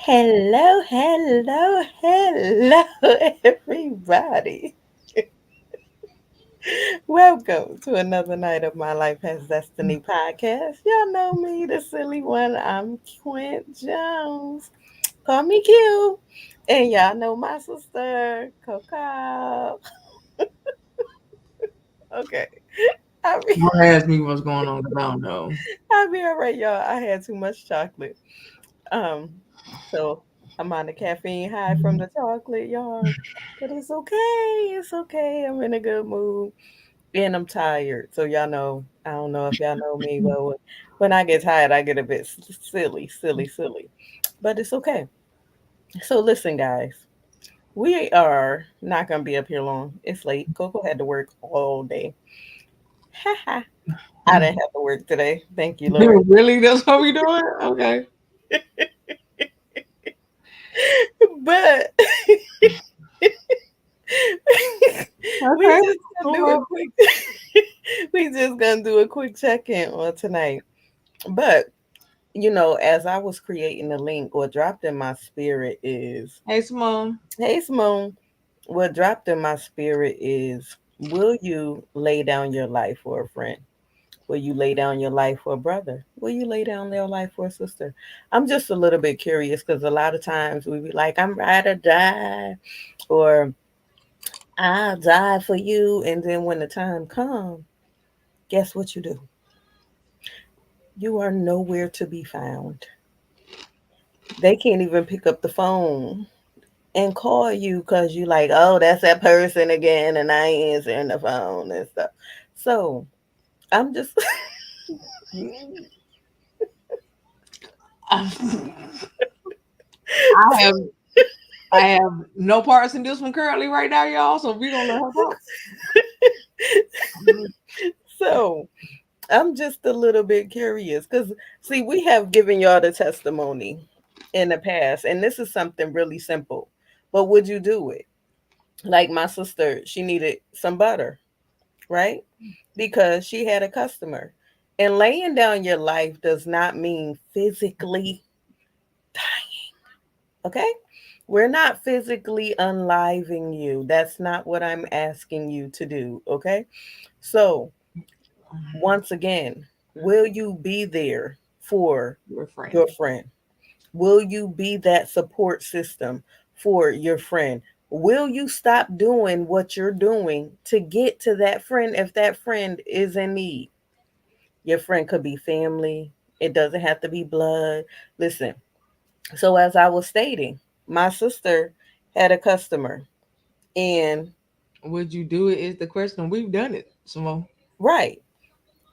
Hello, hello, hello, everybody. Welcome to another night of My Life Has Destiny podcast. Y'all know me, the silly one. I'm Quint Jones. Call me Q. And y'all know my sister, Coco. Okay. I'll be, Don't ask me what's going on because I don't know. I'll be all right, y'all. I had too much chocolate. Um, so I'm on the caffeine high from the chocolate, y'all. But it's okay. It's okay. I'm in a good mood. And I'm tired. So y'all know, I don't know if y'all know me, but when I get tired, I get a bit silly. But it's okay. So listen, guys. We are not gonna be up here long. It's late. Coco had to work all day. Haha. I didn't have to work today. Thank you, Lord. Really? That's what we doing? Okay. But we Okay. just gonna do a Well, quick we just gonna do a quick check-in on tonight. But as I was creating the link, what dropped in my spirit is, hey, Simone. hey Simone, what dropped in my spirit is, will you lay down your life for a friend? Will you lay down your life for a brother? Will you lay down your life for a sister? I'm just a little bit curious because a lot of times we be like, I'm ride or die, or I'll die for you. And then when the time comes, guess what you do? You are nowhere to be found. They can't even pick up the phone and call you because you like, oh, that's that person again, and I ain't answering the phone and stuff. So I'm just I have I have no parts in this one currently right now, y'all. So we're gonna let her go. so I'm just a little bit curious because see, we have given y'all the testimony in the past, and this is something really simple. But would you do it? Like my sister, she needed some butter, right? Because she had a customer. And laying down your life does not mean physically dying. Okay? We're not physically unliving you. That's not what I'm asking you to do. Okay? So, once again, will you be there for Your friend. your friend? Will you be that support system for your friend? Will you stop doing what you're doing to get to that friend if that friend is in need? Your friend could be family, it doesn't have to be blood. Listen, so as I was stating, my sister had a customer, and Would you do it? Is the question. We've done it, Simone. right,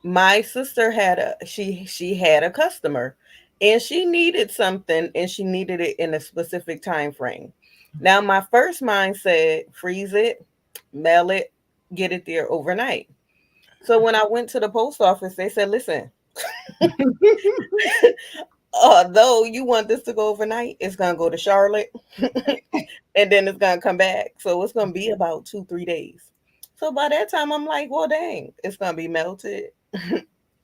my sister had she had a customer, and she needed something, and she needed it in a specific time frame. Now my first mind said freeze it, mail it, get it there overnight. So when I went to the post office, they said, listen, although you want this to go overnight, it's gonna go to Charlotte, and then it's gonna come back. So it's gonna be about 2, 3 days. So by that time, I'm like, well, dang, it's gonna be melted.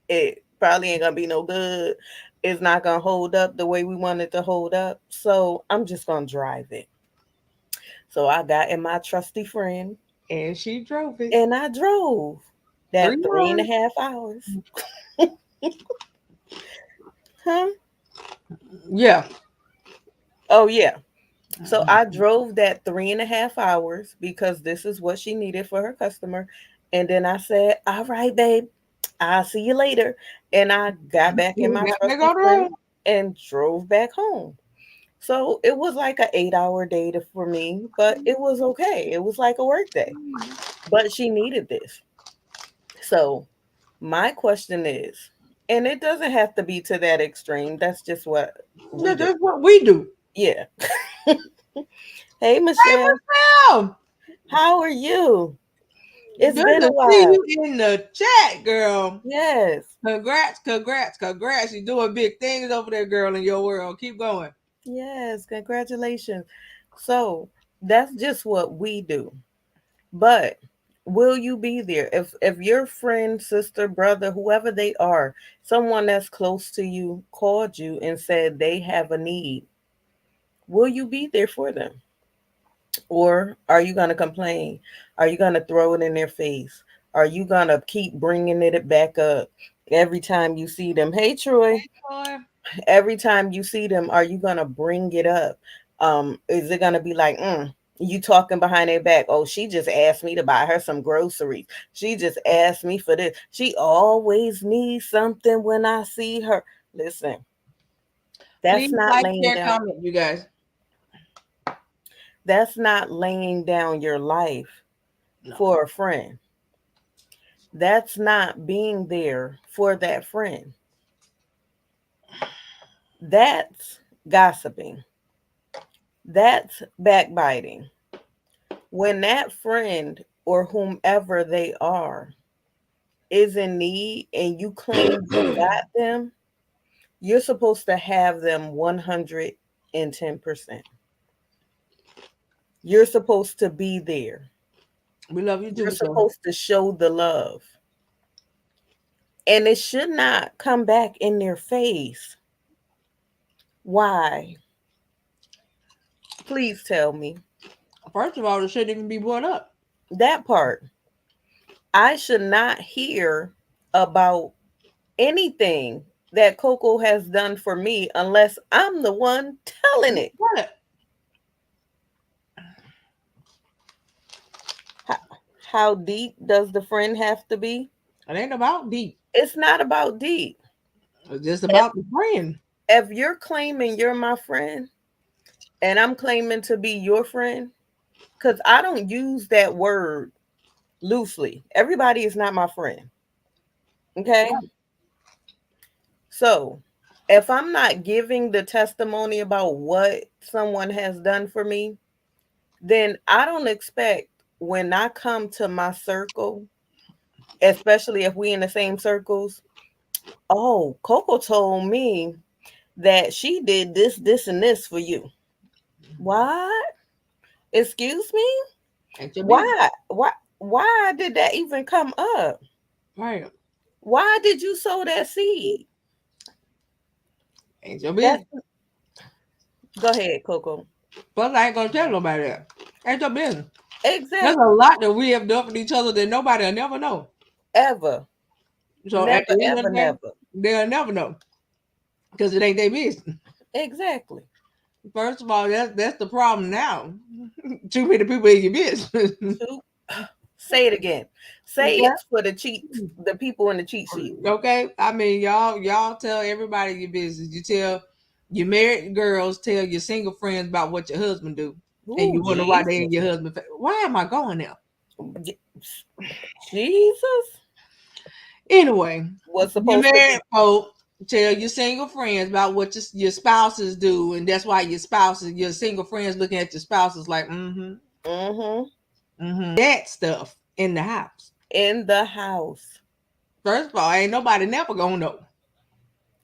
It probably ain't gonna be no good. It's not gonna hold up the way we want it to hold up. So I'm just gonna drive it. So I got in my trusty friend, And she drove it and I drove that three three and a miles. half hours. Huh? Yeah. Oh yeah. So I drove that 3.5 hours because this is what she needed for her customer. And then I said, all right, babe, I'll see you later. And I got back in my Got back trusty on the friend road. and drove back home. So it was like an 8 hour day for me, but it was okay. It was like a work day. But she needed this. So my question is, and it doesn't have to be to that extreme. That's just what we do. That's what we do. Yeah. Hey, Hey, Michelle, Michelle. how are you? It's Good been a to see while. you in the chat, girl. Yes. Congrats, congrats, congrats. You're doing big things over there, girl, in your world. Keep going. Yes. Congratulations. So that's just what we do. But will you be there? If your friend, sister, brother, whoever they are, someone that's close to you called you and said they have a need, Will you be there for them? Or are you going to complain? Are you going to throw it in their face? Are you going to keep bringing it back up every time you see them? Hey, Troy, Boy, every time you see them, are you going to bring it up? Is it going to be like, you talking behind their back? Oh, she just asked me to buy her some groceries. She just asked me for this. She always needs something when I see her. Listen, that's please not like, laying share, down. comment, you guys. That's not laying down your life No. for a friend. That's not being there for that friend. That's gossiping. That's backbiting. When that friend or whomever they are is in need and you claim you got them, you're supposed to have them 110%. You're supposed to be there. We love you You're too, so supposed to show the love. And it should not come back in their face. Why? Please tell me. first of all, it shouldn't even be brought up. That part. I should not hear about anything that Coco has done for me unless I'm the one telling it. What? How, how deep does the friend have to be? It ain't about deep. It's not about deep. It's just If, about the friend. if you're claiming you're my friend and I'm claiming to be your friend, because I don't use that word loosely. Everybody is not my friend. Okay. So if I'm not giving the testimony about what someone has done for me, then I don't expect when I come to my circle, especially if we in the same circles, oh, Coco told me that she did this, this, and this for you. What? Excuse me? Ain't your business. Why did that even come up? Right. Why did you sow that seed? Ain't your That's business. Go ahead, Coco. Plus, I ain't gonna tell nobody that. Ain't your business. There's a Exactly. lot that we have done for each other that nobody will never know. Ever. So at Never, the end of ever, the day, never. they'll never know because it ain't their business. Exactly. First of all, that's the problem now. Too many people in your business. Two. Say it again. Say Okay. it for the people in the cheat sheet. Okay. I mean, y'all tell everybody your business. You tell your married girls tell your single friends about what your husband do, and Ooh, you wonder why they in Jesus. your husband. Why am I going there? Jesus Anyway, was your supposed to married be. folk tell your single friends about what your spouses do, and that's why your single friends looking at your spouses like, Mm-hmm. that stuff in the house. In the house. First of all, ain't nobody never gonna know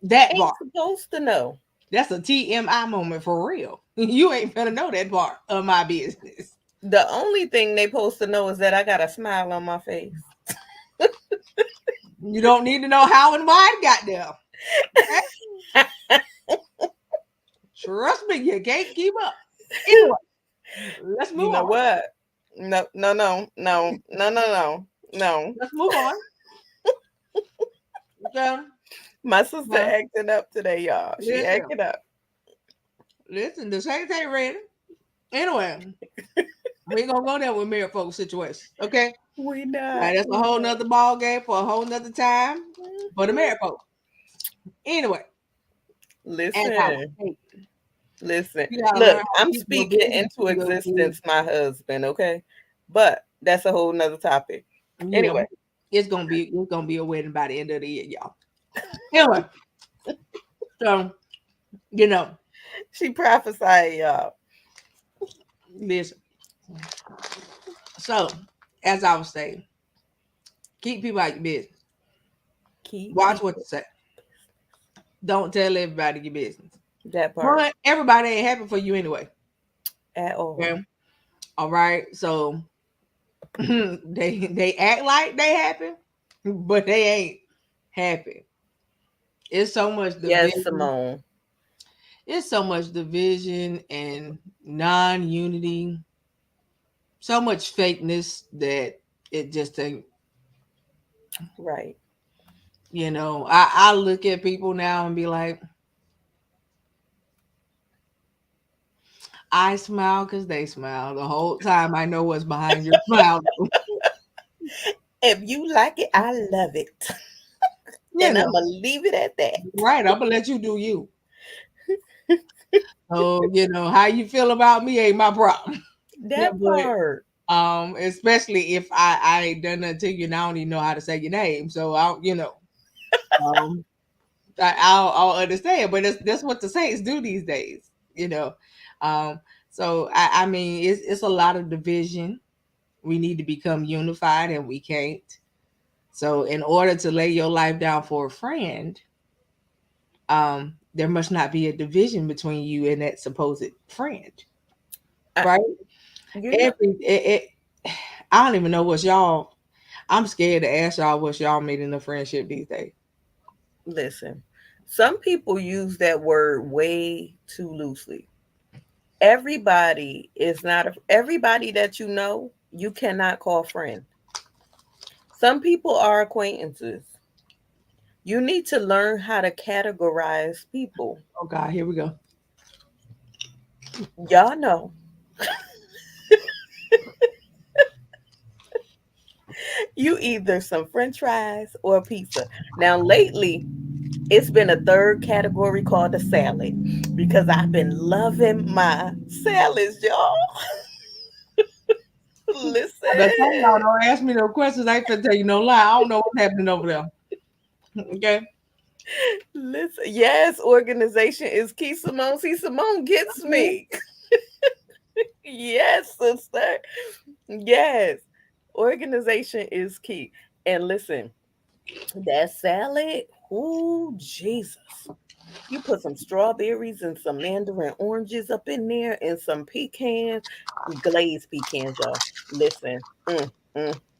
that Ain't part. supposed to know. That's a TMI moment for real. You ain't gonna know that part of my business. The only thing they supposed to know is that I got a smile on my face. You don't need to know how and why it got there. Okay? Trust me, you can't keep up. Anyway, let's You move know on. what? No, no, no, no, no, no, no, no. Let's move on. Okay. My sister Huh? acting up today, y'all. She Listen, acting up. listen, this ain't ready. Anyway, we ain't gonna go there with married folks situations. Okay. We Now not. that's a We whole not. nother ball game for a whole nother time for the Mhm. married folks. Anyway, as I was Listen, saying, listen. you gotta learn Look, how to I'm keep your speaking business into to your business. existence my husband, okay? But that's a whole nother topic. Yeah, Anyway, it's gonna be a wedding by the end of the year, y'all. Anyway, so you know, she prophesied, y'all. listen. So as I was saying, keep people out your business. Keep Watch what people you say. Don't tell everybody your business. that part But everybody ain't happy for you anyway. at all. Okay. All right. So they act like they happy, but they ain't happy. It's so much Yes, division. Simone. It's so much division and non-unity, so much fakeness that it just ain't. Right. I look at people now and be like, I smile because they smile. The whole time I know what's behind your smile. If you like it, I love it. You And I'm know, going to leave it at that. right? I'm gonna let you do you. So how you feel about me ain't my problem. That But part. especially if I ain't done nothing to you and I don't even know how to say your name. So um, I'll understand. But that's what the saints do these days. You know, um, so I mean, it's a lot of division. We need to become unified, and we can't. So in order to lay your life down for a friend, there must not be a division between you and that supposed friend, I, right? you know, Every I don't even know what's y'all. I'm scared to ask y'all what's y'all made in a friendship these days. listen, some people use that word way too loosely. Everybody that you know, you cannot call friend. Some people are acquaintances. You need to learn how to categorize people. Oh God, here we go. Y'all know you either some french fries or pizza. Now, lately, it's been a third category called a salad because I've been loving my salads, y'all. But some of y'all Listen, don't ask me no questions. I ain't finna tell you no lie. I don't know what's happening over there. Okay. listen. Yes, organization is key. Simone, see, Simone gets me. Yes, sister. Yes, organization is key. And listen, that salad, ooh, Jesus. You put some strawberries and some mandarin oranges up in there and some pecans, glazed pecans, y'all. Listen, mm,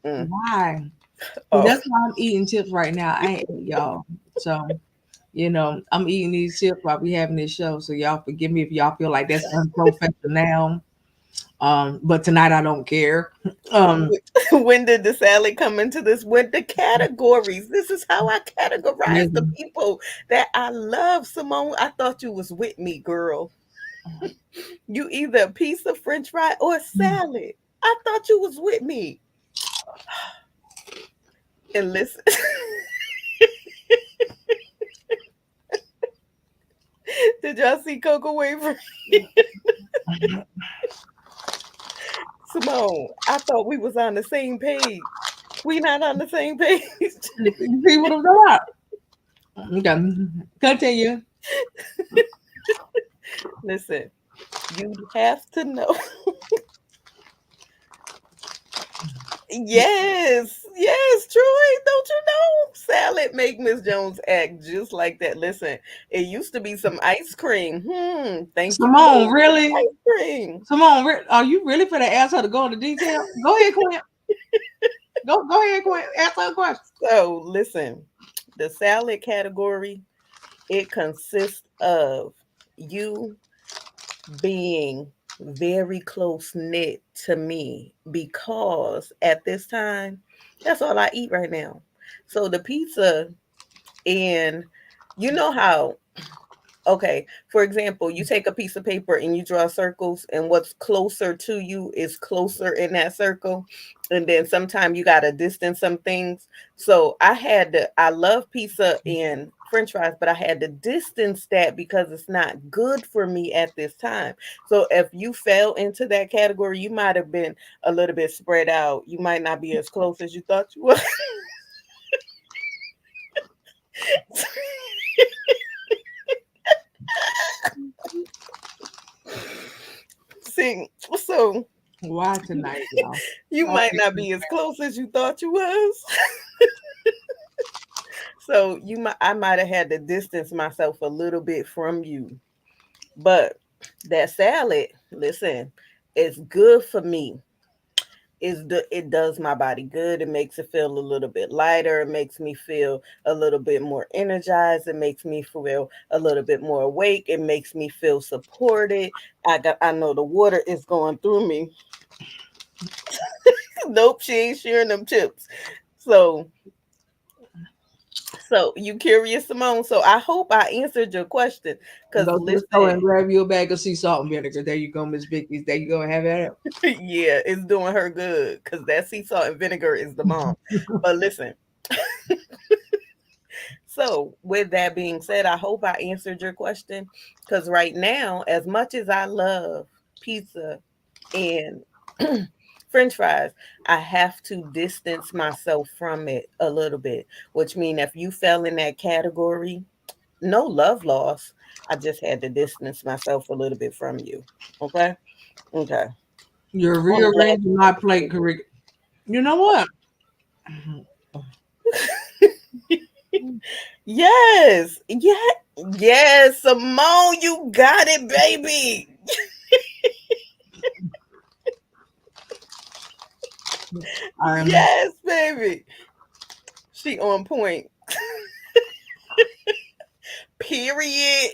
mm. Why? See, Oh, that's why I'm eating chips right now. I ain't ate y'all. So, I'm eating these chips while we having this show. So y'all forgive me if y'all feel like that's unprofessional. But tonight I don't care. Um, when did the salad come into this? With the categories, this is how I categorize the listen, people that I love. Simone, I thought you was with me, girl. You either a piece of French fry or a salad. I thought you was with me. And listen, did y'all see Coco Waver? Simone, I thought we was on the same page. We not on the same page. you see what I'm talking about? Okay, continue. Listen, you have to know. Yes, Troy. Don't you know? Salad make Miss Jones act just like that. Listen, it used to be some ice cream. Thank you, Simone, Lord, for the really? ice cream. Simone, are you really for to ask her to go into detail? Go ahead, Quinn. Go ahead, Quinn. Ask her a question. So listen, the salad category, it consists of you being very close knit to me because at this time, that's all I eat right now. So the pizza and you know how okay, for example, you take a piece of paper and you draw circles, and what's closer to you is closer in that circle. And then sometimes you got to distance some things. So I love pizza and french fries, but I had to distance that because it's not good for me at this time. So if you fell into that category, you might have been a little bit spread out. You might not be as close as you thought you were. See, so Why tonight, y'all? you might Okay. not be as close as you thought you was. So I might have had to distance myself a little bit from you. But that salad, listen, it's good for me. It does my body good. It makes it feel a little bit lighter. It makes me feel a little bit more energized. It makes me feel a little bit more awake. It makes me feel supported. I know the water is going through me. Nope, she ain't sharing them chips. So you curious, Simone? So I hope I answered your question. Cause Go to the store and listen, grab you a bag of sea salt and vinegar. There you go, Miss Vicky's. There you go. Have at yeah, it's doing her good. Cause that sea salt and vinegar is the bomb. But listen, so with that being said, I hope I answered your question. Cause right now, as much as I love pizza and French fries, I have to distance myself from it a little bit. Which means if you fell in that category, no love loss. I just had to distance myself a little bit from you. Okay. Okay. You're I'm glad rearranging you my plate understood. correct. You know what? Yes. Yeah. Yes. Simone, you got it, baby. Um, Yes, baby. She on point. Period.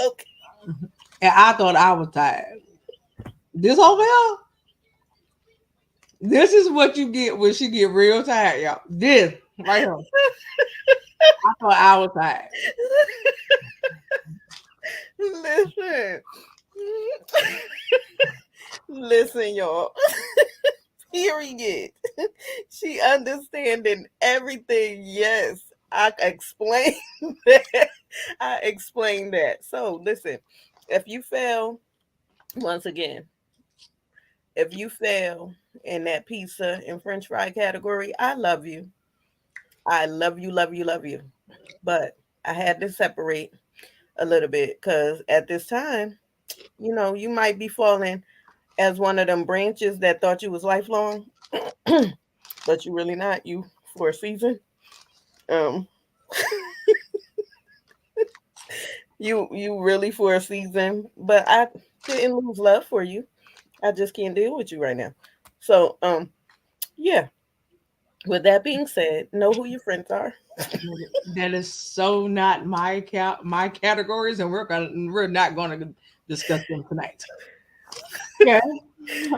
Okay. and I thought I was tired. This over here, this is what you get when she get real tired, y'all. This right here. I thought I was tired. Listen. Listen, y'all. Period. She understanding everything. Yes, I explained that. I explained that. So listen, if you fail, once again, if you fail in that pizza and French fry category, I love you. I love you, love you, love you. But I had to separate a little bit because at this time, you might be falling as one of them branches that thought you was lifelong, but you really not. You for a season. Um, you really for a season, but I didn't lose love for you. I just can't deal with you right now. So, yeah. With that being said, know who your friends are. That is so not my categories, and we're not gonna discuss them tonight. Okay,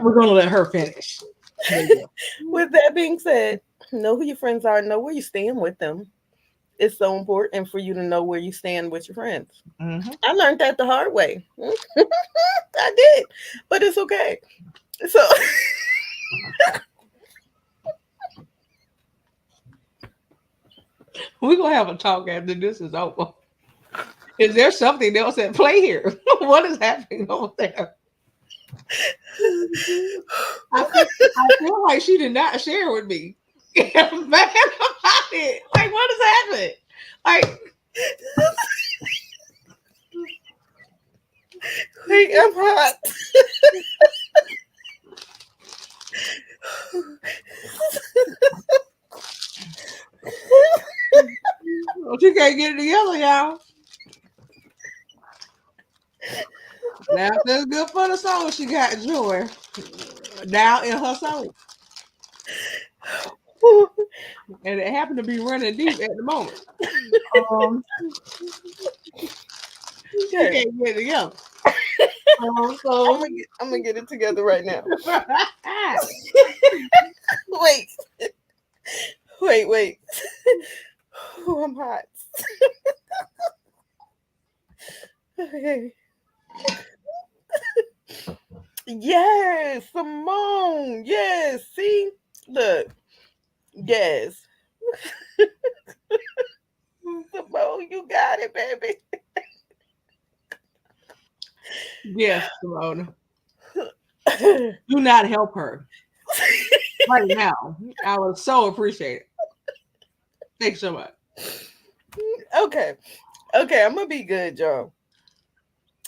we're gonna let her finish. There you With that being said, know who your friends are. Know where you stand with them. It's so important for you to know where you stand with your friends. go. Hmm. I learned that the hard way. I did, but it's okay. So, We're gonna have a talk after this is over. Is there something else at play here? What is happening over there? I feel like she did not share with me. Mad about it. Like, what is happening? Like, wait, I'm hot. she can't get it together, y'all. Now, if that's good for the soul, she got joy down in her soul. And it happened to be running deep at the moment. Um, she Okay, can't get it together. I'm So, gonna I'm gonna get it together right now. Wait, wait. Oh, I'm hot. Okay. Yes, Simone. Yes. See, look. Yes, Simone, you got it, baby. yes, Simona. Do not help her right now. I would so appreciate it. Thanks so much. Okay, okay. I'm gonna be good, y'all,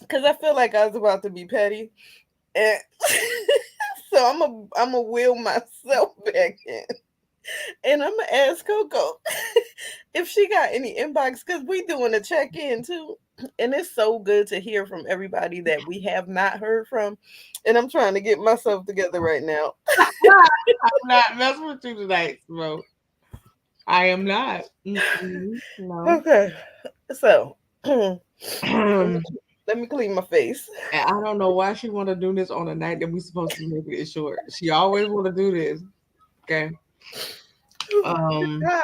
because I feel like I was about to be petty, and so I'm gonna wheel myself back in, and I'm gonna ask Coco if she got any inbox because we doing a check in too. And it's so good to hear from everybody that we have not heard from. And I'm trying to get myself together right now. I'm not messing with you tonight, bro. I am not. Mm-mm, no. Okay. So let And me clean my face. I don't know why she want to do this on a night that we supposed to be making it short. She always want to do this. Okay. Um. God,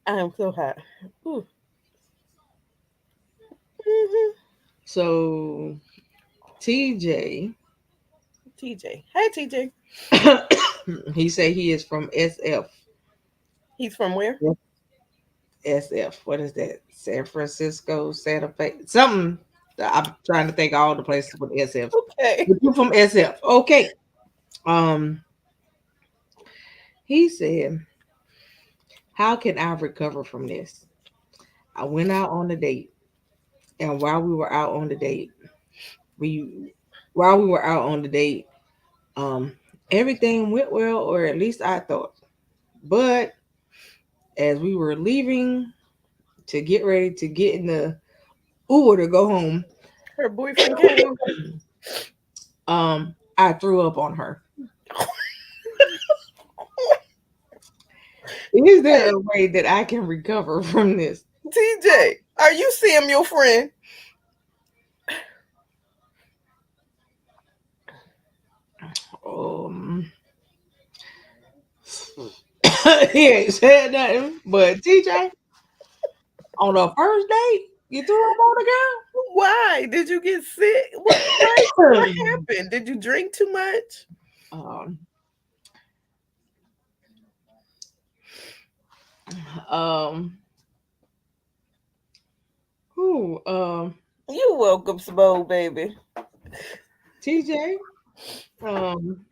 I am so hot. Ooh. Mhm. So TJ, TJ. Hey, TJ. he say he is from SF. He's from where? SF. What is that? San Francisco, Santa Fe, something. I'm trying to think of all the places with SF. Okay. But you from SF? Okay. Um. He said, "How can I recover from this? I went out on a date, and we while we were out on the date, um, everything went well, or at least I thought. But as we were leaving to get ready to get in the Uber to go home, Her boyfriend came. I threw up on her. Is there Hey, a way that I can recover from this? TJ, are you Samuel friend? Um, he ain't said nothing, but TJ, on the first date, you threw up on Why? Did you get sick? What the girl. happened? Did you drink too much? um, um, who, You welcome, Smo, baby. TJ, um,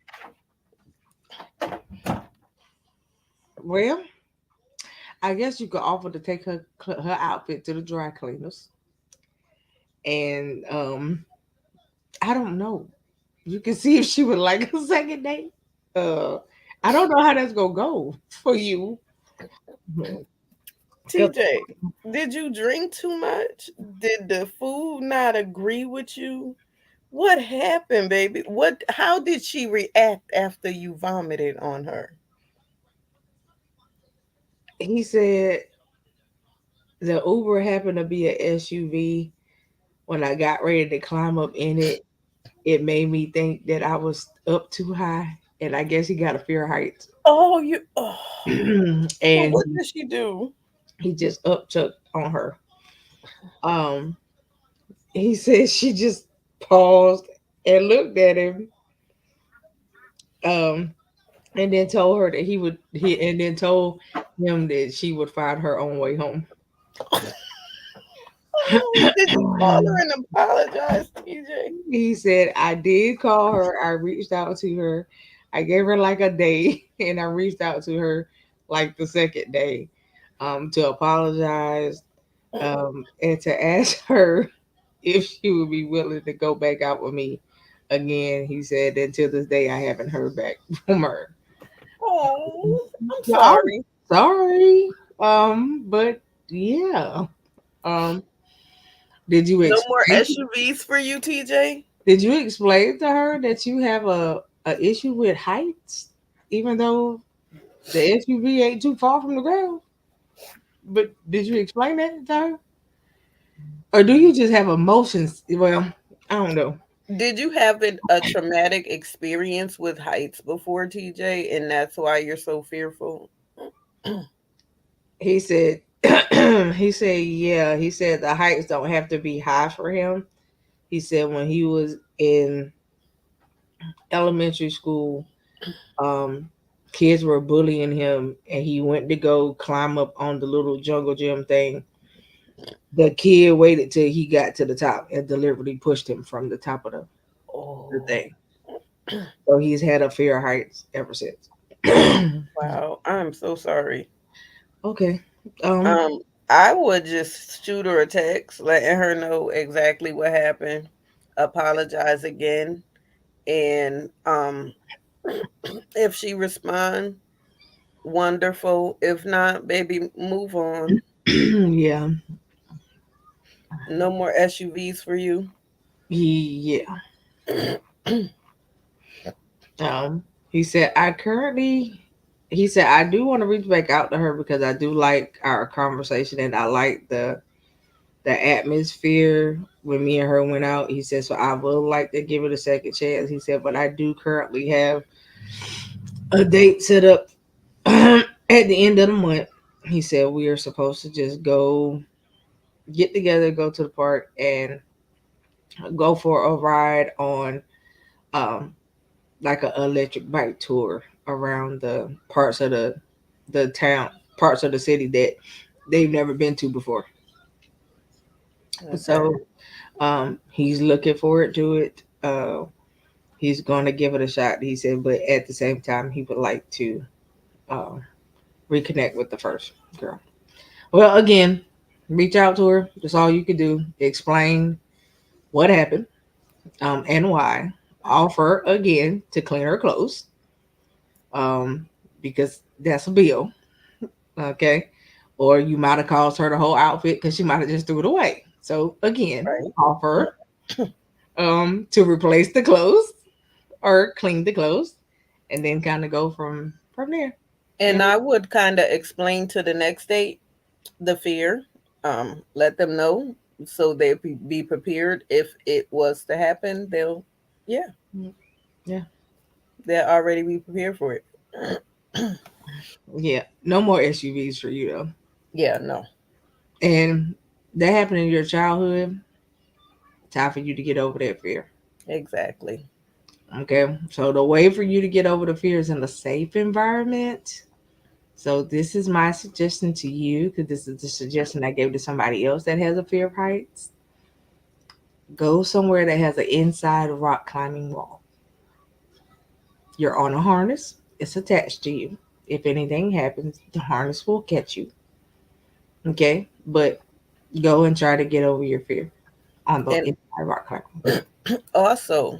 well, I guess you could offer to take her outfit to the dry cleaners, and I don't know. You can see if she would like a second date. Uh, I don't know how that's gonna go for you. 'Cause TJ, did you drink too much? Did the food not agree with you? What happened, baby? How did she react after you vomited on her? he said the Uber happened to be a SUV. When I got ready to climb up in it, it made me think that I was up too high, and I guess he got a fear of heights. Oh, you oh. Well, And what did she do? he just upchucked on her. Um, he said she just paused and looked at him, um, and then told her that and then told him that she would find her own way home. Oh, did you call her and apologize, TJ? He said, I did call her. I reached out to her. I gave her like a day, and I reached out to her like the second day, to apologize, and to ask her if she would be willing to go back out with me again. He said, until this day, I haven't heard back from her. Oh, I'm So I'm sorry. sorry. But yeah. Um, did you No more explain? SUVs for you, TJ? Did you explain to her that you have a issue with heights, even though the SUV ain't too far from the ground? But did you explain that to her, or do you just have emotions? Well, I don't know. Did you have a traumatic experience with heights before, TJ, and that's why you're so fearful? He said, he said, yeah. He said the heights don't have to be high for him. He said when he was in elementary school, um, kids were bullying him, and he went to go climb up on the little jungle gym thing. The kid waited till he got to the top and deliberately pushed him from the top of the Oh, thing. So he's had a fear of heights ever since. wow. I'm so sorry. Okay. Um. Um, I would just shoot her a text, letting her know exactly what happened, apologize again, and if she respond, wonderful. If not, baby, move on. Yeah. No more SUVs for you. Yeah. He said, he said, I do want to reach back out to her because I do like our conversation and I like the atmosphere when me and her went out. He said, so I would like to give it a second chance. He said, but I do currently have a date set up at the end of the month. He said, we are supposed to just go get together, go to the park, and go for a ride on um, like an electric bike tour around the parts of the town, parts of the city that they've never been to before. Okay. So he's looking forward to it. He's going to give it a shot. He said, but at the same time, he would like to um, reconnect with the first girl. Well, again, reach out to her. That's all you can do. Explain what happened and why. Offer again to clean her clothes um, because that's a bill. Okay. Or you might have caused her the whole outfit because she might have just threw it away. So again, Right. offer to replace the clothes or clean the clothes and then kind of go from there. And And I would kind of explain to the next date the fear. Let them know so they be prepared if it was to happen. They'll, yeah, yeah, they'll already be prepared for it. yeah, no more SUVs for you though. Yeah, no, And that happened in your childhood. Time for you to get over that fear. exactly. Okay, so the way for you to get over the fear is in a safe environment. So this is my suggestion to you because this is the suggestion I gave to somebody else that has a fear of heights. Go somewhere that has an inside rock climbing wall. You're on a harness, it's attached to you. If anything happens, the harness will catch you. Okay? But go and try to get over your fear on the And inside rock climbing. also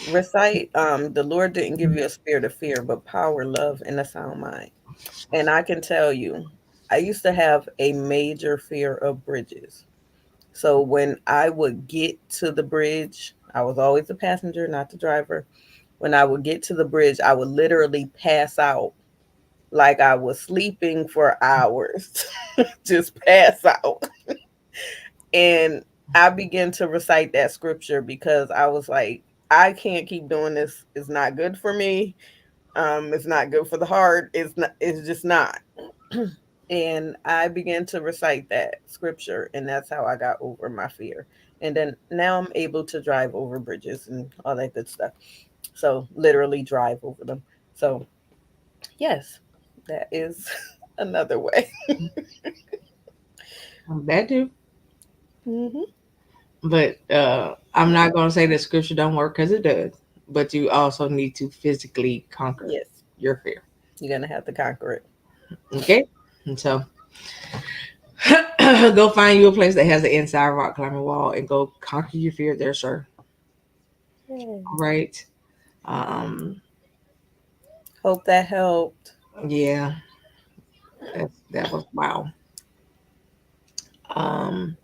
recite, the Lord didn't give you a spirit of fear, but power, love, and a sound mind. And I can tell you, I used to have a major fear of bridges. So when I would get to the bridge, I was always the passenger, not the driver. When I would get to the bridge, I would literally pass out like I was sleeping for hours, just pass out. And I began to recite that scripture because I was like, I can't keep doing this. It's not good for me. It's not good for the heart. It's not. It's just not. And I began to recite that scripture, and that's how I got over my fear. And then now I'm able to drive over bridges and all that good stuff. So literally drive over them. So yes, that is another way. That do. Hmm. But I'm not going to say that scripture don't work because it does. But you also need to physically conquer Yes, your fear. you're gonna have to conquer it. Okay? And so go find you a place that has an inside rock climbing wall and go conquer your fear there, sir. Yay. All right. Um, Hope that helped. yeah, that was wow. Um,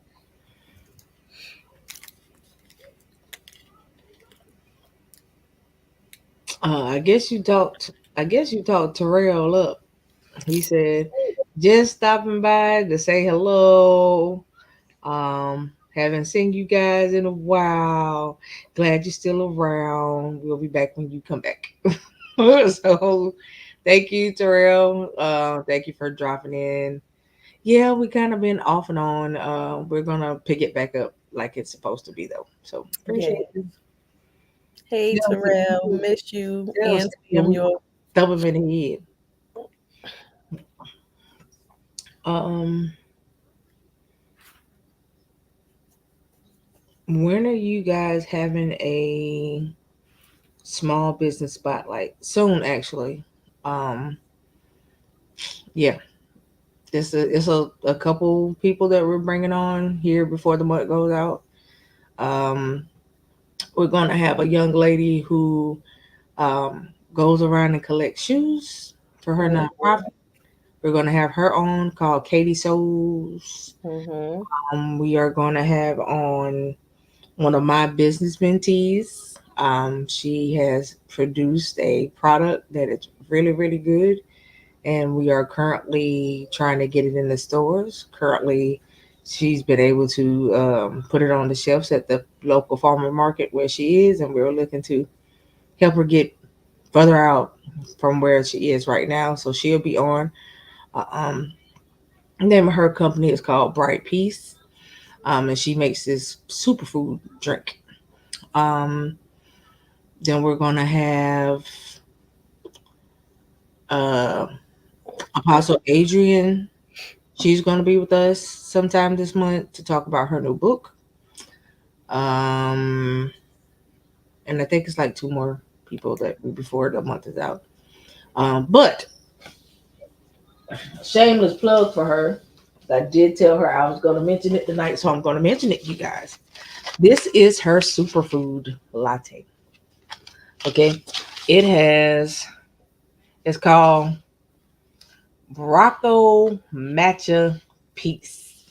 I guess you talked Terrell up. He said, just stopping by to say hello. Haven't seen you guys in a while. Glad you're still around. We'll be back when you come back. So thank you, Terrell. Thank you for dropping in. Yeah, we kind of been off and on. We're gonna pick it back up like it's supposed to be though. So appreciate Yes. you. Hey Tell Terrell, miss you and we Samuel. thumb him in the head. Um, when are you guys having a small business spotlight? Soon, actually. Um, yeah, it's a couple people that we're bringing on here before the month goes out. Um, we're gonna have a young lady who um, goes around and collects shoes for her Mhm. nonprofit. We're going to have her on called Katie Souls. Mm-hmm. We are going to have on one of my business mentees. She has produced a product that is really, really good, and we are currently trying to get it in the stores. Currently, she's been able to put it on the shelves at the local farmer market where she is, and we're looking to help her get further out from where she is right now. So she'll be on. Um, the name of her company is called Bright Peace, and she makes this superfood drink. Um, then we're gonna have uh, Apostle Adrian. She's gonna be with us sometime this month to talk about her new book. Um, and I think it's like two more people that before the month is out. But shameless plug for her. I did tell her I was going to mention it tonight, so I'm going to mention it, you guys. This is her superfood latte. Okay, it has. It's called Brocco Matcha Peace.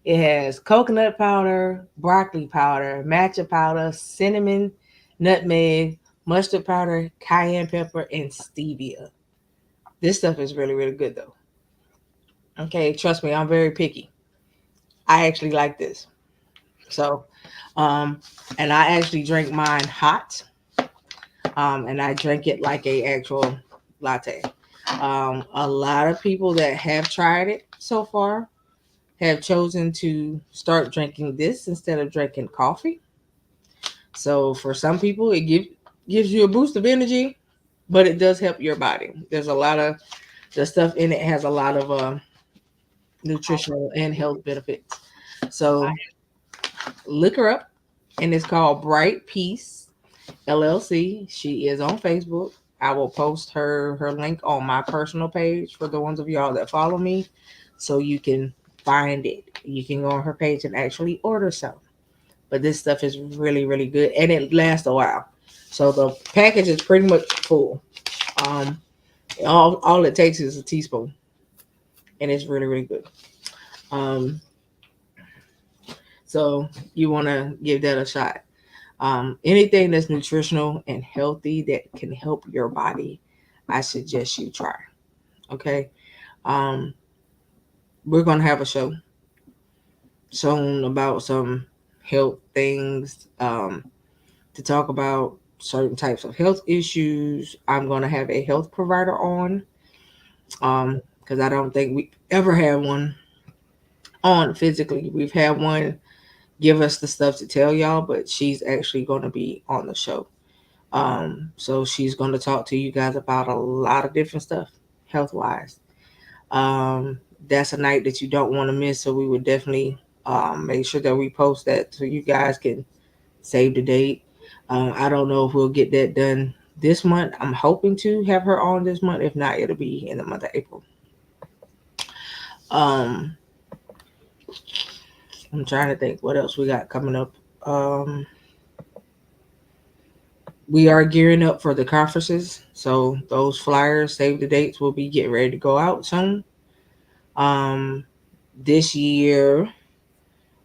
It has coconut powder, broccoli powder, matcha powder, cinnamon, nutmeg, mustard powder, cayenne pepper, and stevia. This stuff is really, really good though. Okay, trust me, I'm very picky. I actually like this. So, um, and I actually drink mine hot. And I drink it like a actual latte. A lot of people that have tried it so far have chosen to start drinking this instead of drinking coffee. So for some people, gives you a boost of energy, but it does help your body. There's a lot of the stuff in it has a lot of nutritional and health benefits. So look her up, and it's called Bright Peace LLC. She is on Facebook. I will post her link on my personal page for the ones of y'all that follow me, so you can find it. You can go on her page and actually order some. But this stuff is really, really good, and it lasts a while. So the package is pretty much full. Um, all it takes is a teaspoon, and it's really, really good. Um, so you want to give that a shot. Anything that's nutritional and healthy that can help your body, I suggest you try. Okay. Um, we're gonna have a show soon about some health things to talk about certain types of health issues. I'm gonna have a health provider on because I don't think we ever had one on physically. We've had one give us the stuff to tell y'all, but she's actually going to be on the show. So she's going to talk to you guys about a lot of different stuff, health wise. Um, that's a night that you don't want to miss. So we would definitely make sure that we post that so you guys can save the date. I don't know if we'll get that done this month. I'm hoping to have her on this month. If not, it'll be in the month of April. Um, I'm trying to think what else we got coming up. Um, we are gearing up for the conferences, so those flyers, save the dates, will be getting ready to go out soon. Um, this year,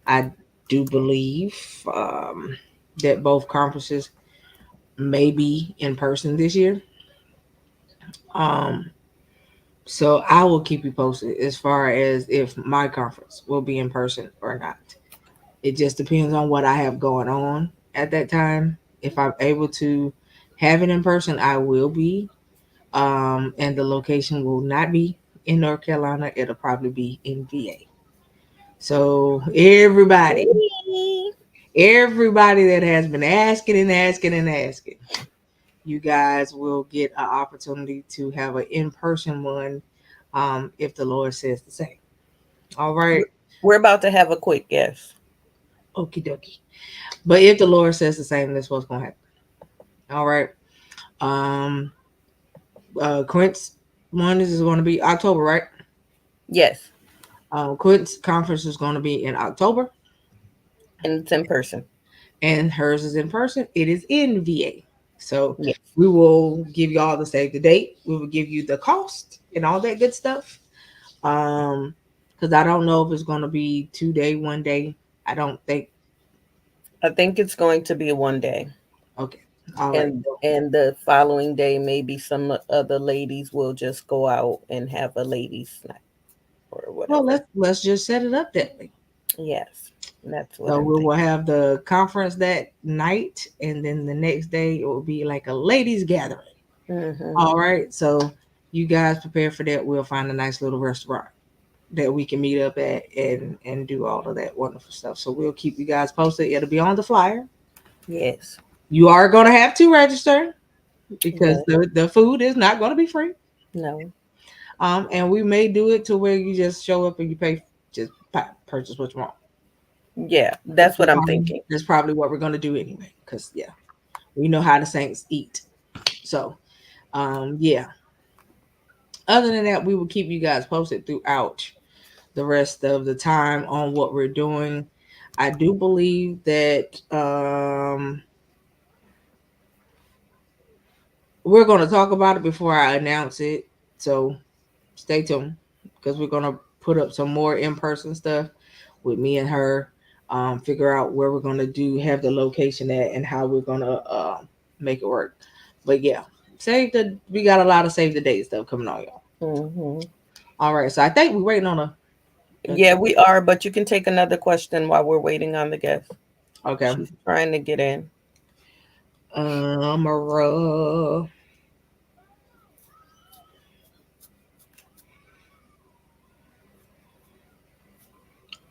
I do believe that both conferences may be in person this year. Um, so I will keep you posted as far as if my conference will be in person or not. It just depends on what I have going on at that time. If I'm able to have it in person, I will be. And the location will not be in North Carolina. It'll probably be in VA. So everybody that has been asking and asking and asking, you guys will get an opportunity to have an in-person one if the Lord says the same. All right. We're about to have a quick guess. Okie dokie. But if the Lord says the same, that's what's going to happen. All right. Um, Quint's one is going to be October, right? Yes, Quint's conference is going to be in October, and it's in person. and hers is in person. It is in VA. So Yes. we will give you all the save the date. We will give you the cost and all that good stuff. Because I don't know if it's going to be 2 day, 1 day. I don't think. I think it's going to be one day. Okay. All right. And the following day maybe some other ladies will just go out and have a ladies night or Well, whatever. let's just set it up that way. Yes, that's what So I'm we will thinking. have the conference that night, and then the next day it will be like a ladies gathering. Hmm. All right. So you guys prepare for that. We'll find a nice little restaurant that we can meet up at and do all of that wonderful stuff. So we'll keep you guys posted. It'll be on the flyer. Yes. You are going to have to register because Yes. the food is not going to be free. No. And we may do it to where you just show up and you pay, just purchase what you want. Yeah, that's what I'm thinking. That's probably what we're going to do anyway. Because, yeah, we know how the Saints eat. So, yeah. Other than that, we will keep you guys posted throughout the rest of the time on what we're doing. I do believe that we're going to talk about it before I announce it. So stay tuned because we're going to put up some more in person stuff with me and her. Figure out where we're going to have the location at and how we're going to make it work. But yeah, we got a lot of save the date stuff coming on, y'all. Hmm. All right. So I think we're waiting on a Yeah, we are, but you can take another question while we're waiting on the guest. okay. She's trying to get in. Uh,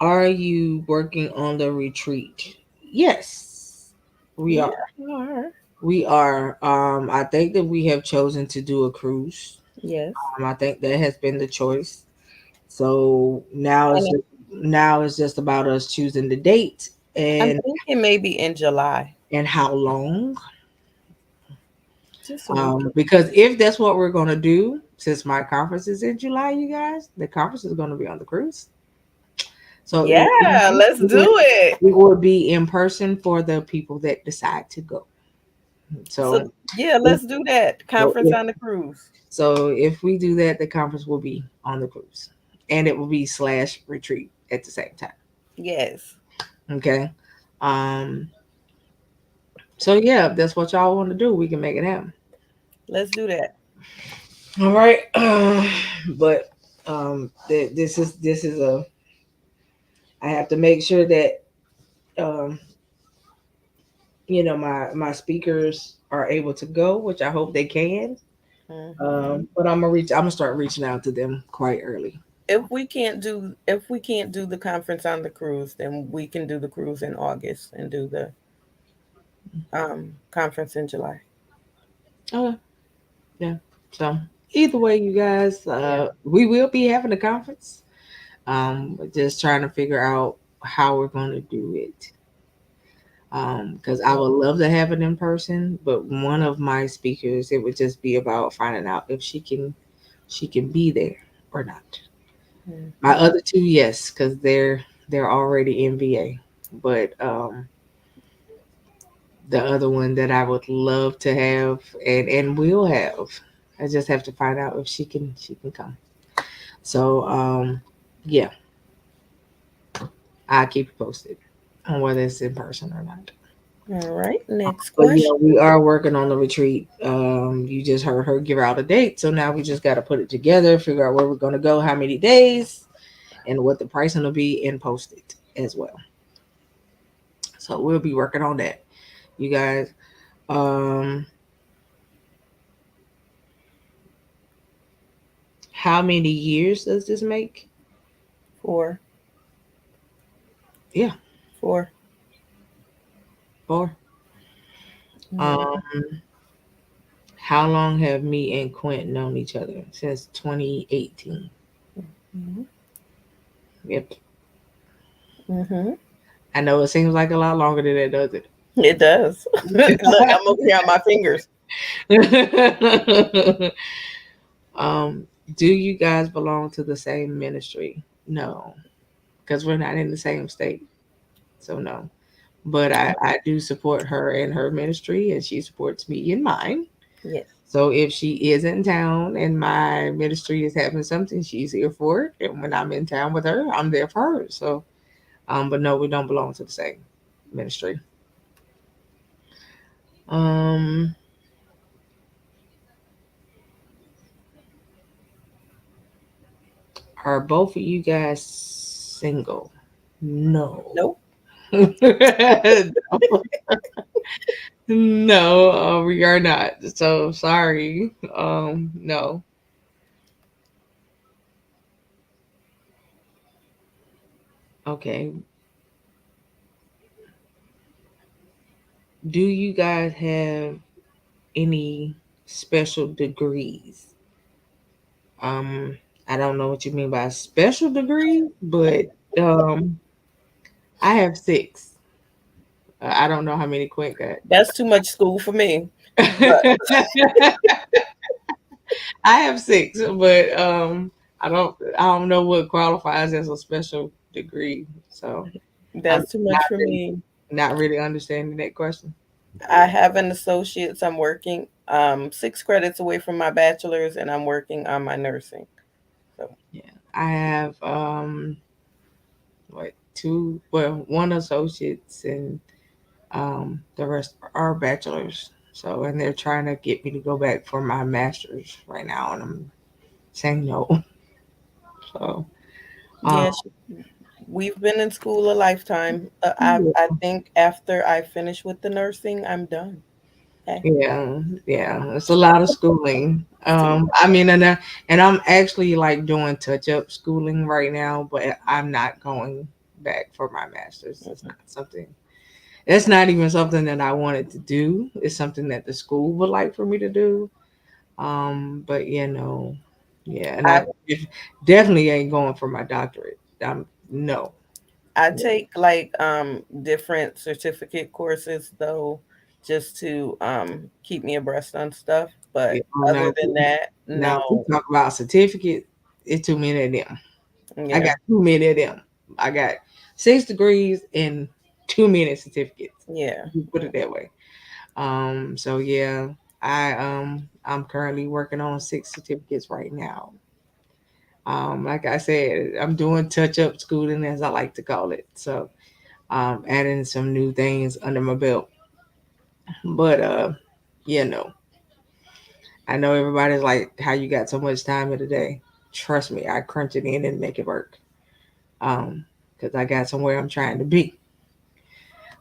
are you working on the retreat? Yes, we Yeah, are. we are. We are. I think that we have chosen to do a cruise. Yes. I think that has been the choice. So now And it's just about us choosing the date I'm and thinking maybe in July. how long. Just a weekend. Because if that's what we're gonna do, since my conference is in July, you guys, the conference is gonna be on the cruise. So Yeah, let's do it. it would be in person for the people that decide to go. So So yeah, if, let's do that. so Conference if on the cruise. so if we do that, the conference will be on the cruise, and it will be slash retreat at the same time. Yes. Okay. Um. So yeah, if that's what y'all want to do, we can make it happen. Let's do that. All right. But this is a. I have to make sure that um my speakers are able to go, which I hope they can. Hmm. But I'm gonna start reaching out to them quite early. If we can't do the conference on the cruise, then we can do the cruise in August and do the conference in July. Okay. Yeah. So either way, you guys, Yeah. we will be having a conference. We're just trying to figure out how we're going to do it. Because I would love to have it in person, but one of my speakers, it would just be about finding out if she can be there or not. My Hmm. other two, yes, because they're already in VA, but the other one that I would love to have and will have, I just have to find out if she can come. So yeah, I'll keep you posted on whether it's in person or not. All right. Next But yeah, question. we are working on the retreat. You just heard her give out a date, so now we just got to put it together, figure out where we're gonna go, how many days, and what the pricing will be, and post it as well. So we'll be working on that, you guys. Um, how many years does this make? 4. Yeah, 4. 4. Hmm. Um, how long have me and Quint known each other? Since 2018. Hmm. Yep. Hmm. I know it seems like a lot longer than that, does It does. Look, I'm over here on my fingers. it? um, do you guys belong to the same ministry? No, because we're not in the same state. So no. But I do support her in her ministry and she supports me in mine. Yes. So if she is in town and my ministry is having something, she's here for it. And when I'm in town with her, I'm there for her. So, but no, we don't belong to the same ministry. Um, are both of you guys single? No. Nope. No, we are not. So sorry. No. Okay. Do you guys have any special degrees? Um, I don't know what you mean by a special degree, but um, I have six. I don't know how many Quint got. That's too much school for me. But I have six, but I don't know what qualifies as a special degree. So I'm that's too not much for really me. not really understanding that question. I have an associate's. I'm working 6 credits away from my bachelor's, and I'm working on my nursing. So Yeah, I have what two? Well, one associates and the rest are bachelors. So and they're trying to get me to go back for my master's right now, and I'm saying no. So um, yeah, we've been in school a lifetime. I yeah. think after I finish with the nursing, I'm done. Hey, Yeah, yeah, it's a lot of schooling. it's too much. I mean, and I'm actually like doing touch up schooling right now, but I'm not going back for my master's. It's Mhm. not something. It's not even something that I wanted to do. It's something that the school would like for me to do. But yeah, and I I definitely ain't going for my doctorate. No. I take like different certificate courses though, just to keep me abreast on stuff. Yeah, But oh, other than that, now we no. talk about certificate. It's too many of them. I Yeah, got too many of them. I got 6 degrees and too many certificates. yeah. You put it that way. So yeah, I'm currently working on 6 certificates right now. Like I said, I'm doing touch up schooling as I like to call it. So adding some new things under my belt. But I know everybody's like, how you got so much time in a day? Trust me, I crunch it in and make it work. Um, because I got somewhere I'm trying to be.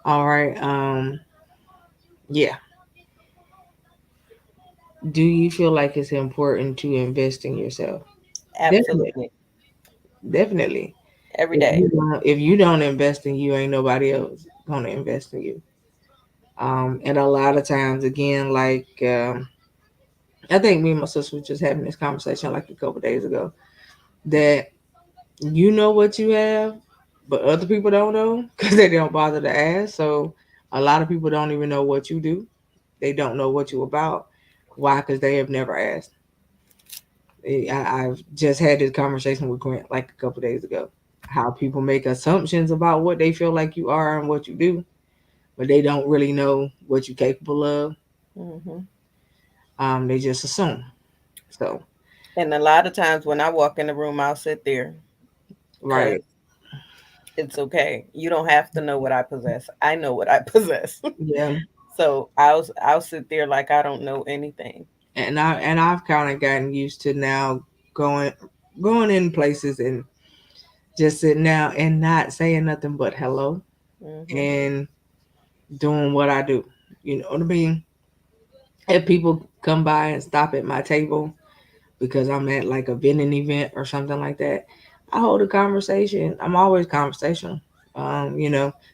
All right. Yeah. Do you feel like it's important to invest in yourself? Definitely. Absolutely. Definitely. Every If day. you don't invest in you, ain't nobody else gonna invest in you. And a lot of times, again, like I think me and my sister was just having this conversation like a couple days ago that you know what you have, but other people don't know because they don't bother to ask. So a lot of people don't even know what you do. They don't know what you about. Why? Because they have never asked. I've just had this conversation with Grant like a couple days ago. How people make assumptions about what they feel like you are and what you do, but they don't really know what you're capable of. Hmm. They just assume. So, And a lot of times when I walk in the room, I'll sit there because right, it's okay. You don't have to know what I possess. I know what I possess. yeah, So I'll sit there like I don't know anything. I've kind of gotten used to now going going in places and just sitting down and not saying nothing but hello Hmm. and doing what I do. You know what I mean? If people come by and stop at my table because I'm at like a vending event or something like that, I hold a conversation. I'm always conversational,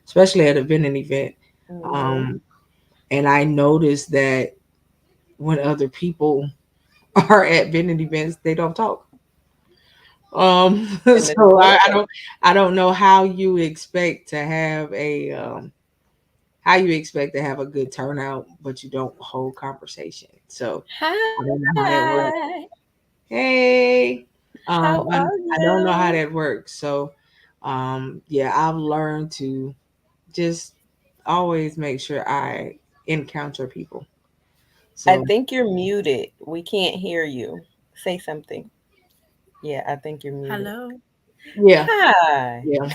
especially at a vending event. Hmm. Um, and I notice that when other people are at vending events, they don't talk. And it's So I, I good. don't I don't know how you expect to have a good turnout, but you don't hold conversation. So I don't know how that works. Hi. Hey, How I, are I don't know how you? that works. So, yeah, I've learned to just always make sure I encounter people. I So think you're muted. We can't hear you. Say something. Yeah, I think you're muted. Hello. yeah, Hi. yeah.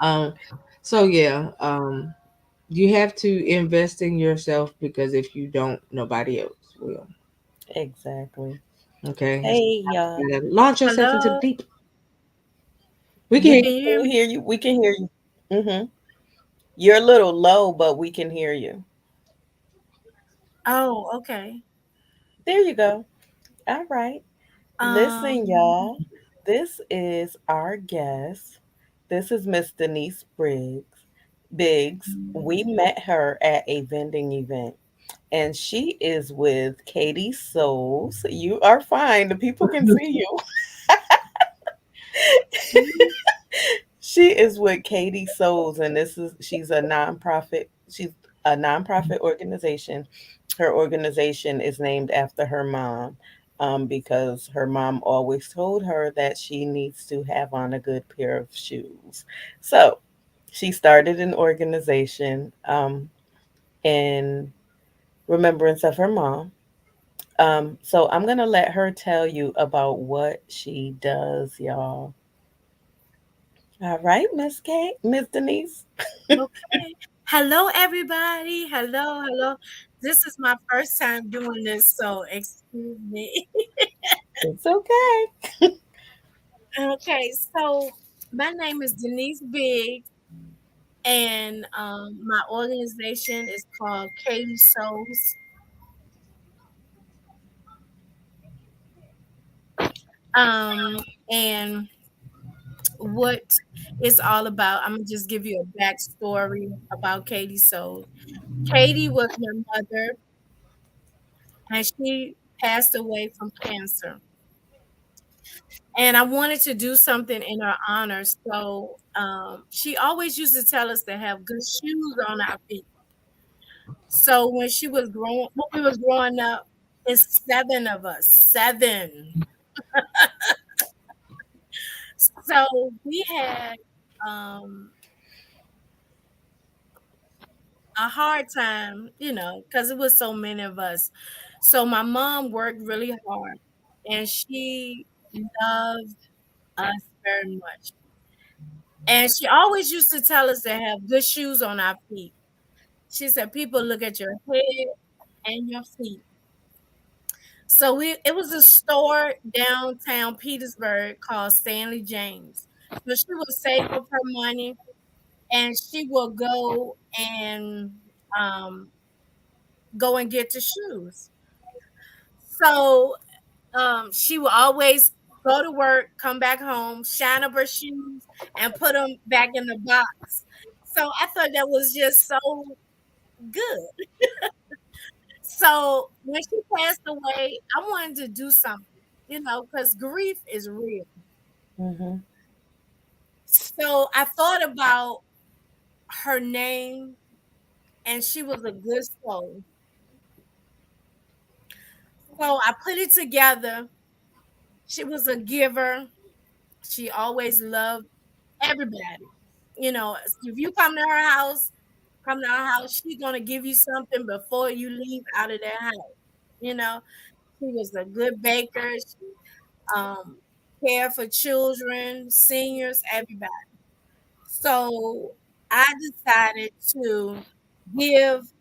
Um, so yeah, you have to invest in yourself because if you don't, nobody else will. Exactly. Okay, so Hey, y'all. you gotta launch yourself into the Hello. deep. We can We hear Can can you hear me? hear you. We can hear you. Mm-hmm. You're a little low, but we can hear you. Oh, okay. There you go. All right. Listen, Um, y'all. This is our guest. This is Miss Denise Biggs. We met her at a vending event, and she is with Katie Souls. You are fine. The people can you. see you. She is with Katie Souls, and she's a nonprofit. She's a nonprofit organization. Her organization is named after her mom, because her mom always told her that she needs to have on a good pair of shoes. So she started an organization, in remembrance of her mom. So I'm gonna let her tell you about what she does, y'all. All right, Miss Denise. okay. Hello, everybody. Hello, hello. This is my first time doing this, so excuse me. It's okay. Okay, so my name is Denise Biggs, and my organization is called Katie Souls. And what it's all about, I'm gonna just give you a backstory about Katie Souls. Katie was my mother, and she passed away from cancer. And I wanted to do something in her honor. So she always used to tell us to have good shoes on our feet. So when we was growing up, it's seven of us, seven. So we had um, a hard time, because it was so many of us. So my mom worked really hard, and she loved us very much. And she always used to tell us to have good shoes on our feet. She said, "People look at your head and your feet." So it was a store downtown Petersburg called Stanley James. So she would save up her money, and she would and um, go and get the shoes. So she would always go to work, come back home, shine up her shoes, and put them back in the box. So I thought that was just so good. So when she passed away, I wanted to do something, because grief is real. Mm-hmm. So I thought about her name, and she was a good soul. So I put it together. She was a giver. She always loved everybody. If you come to our house, she's gonna give you something before you leave out of that house. You know, she was a good baker. She um, cared for children, seniors, everybody. So I decided to give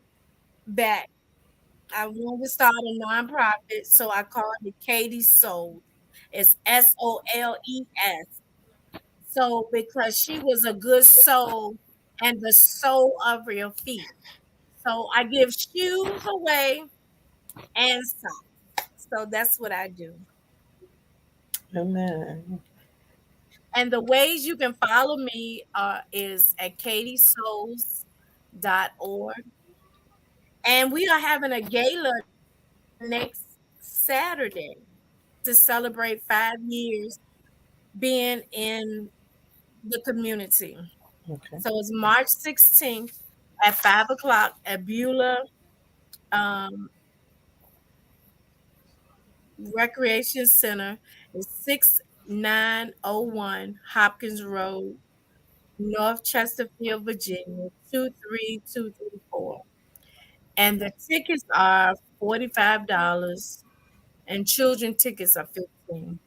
back. I wanted to start a nonprofit, so I called it Katie Soul. It's SOLES. So because she was a good soul and the soul of your feet. So I give shoes away and socks. So that's what I do. Amen. And the ways you can follow me is at katiesouls.org. And we are having a gala next Saturday to celebrate 5 years being in the community. Okay. So it's March 16th at 5 o'clock at Beulah um, Recreation Center. It's 6901 Hopkins Road, North Chesterfield, Virginia, 23234. And the tickets are $45 and children tickets are 15.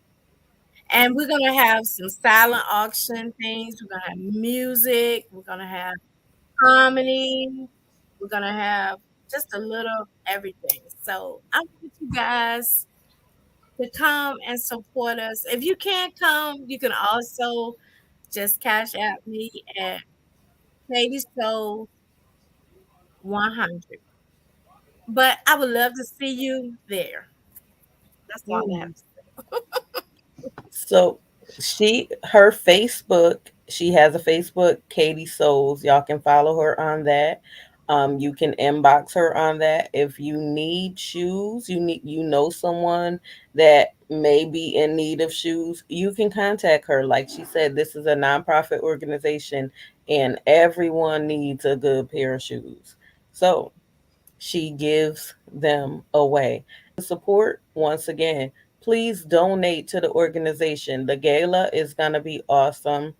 And we're gonna have some silent auction things. We're gonna have music. We're gonna have comedy. We're gonna have just a little everything. So I want you guys to come and support us. If you can't come, you can also just cash at me at Katie Soul 100. But I would love to see you there. That's all I have Mm. to So her Facebook, she has a Facebook, Katie Souls. Y'all can follow her on that. You can inbox her on that. If you need shoes, you know someone that may be in need of shoes, you can contact her. Like she said, this is a nonprofit organization and everyone needs a good pair of shoes. So she gives them away. Support, once again, please donate to the organization. The gala is going to be awesome.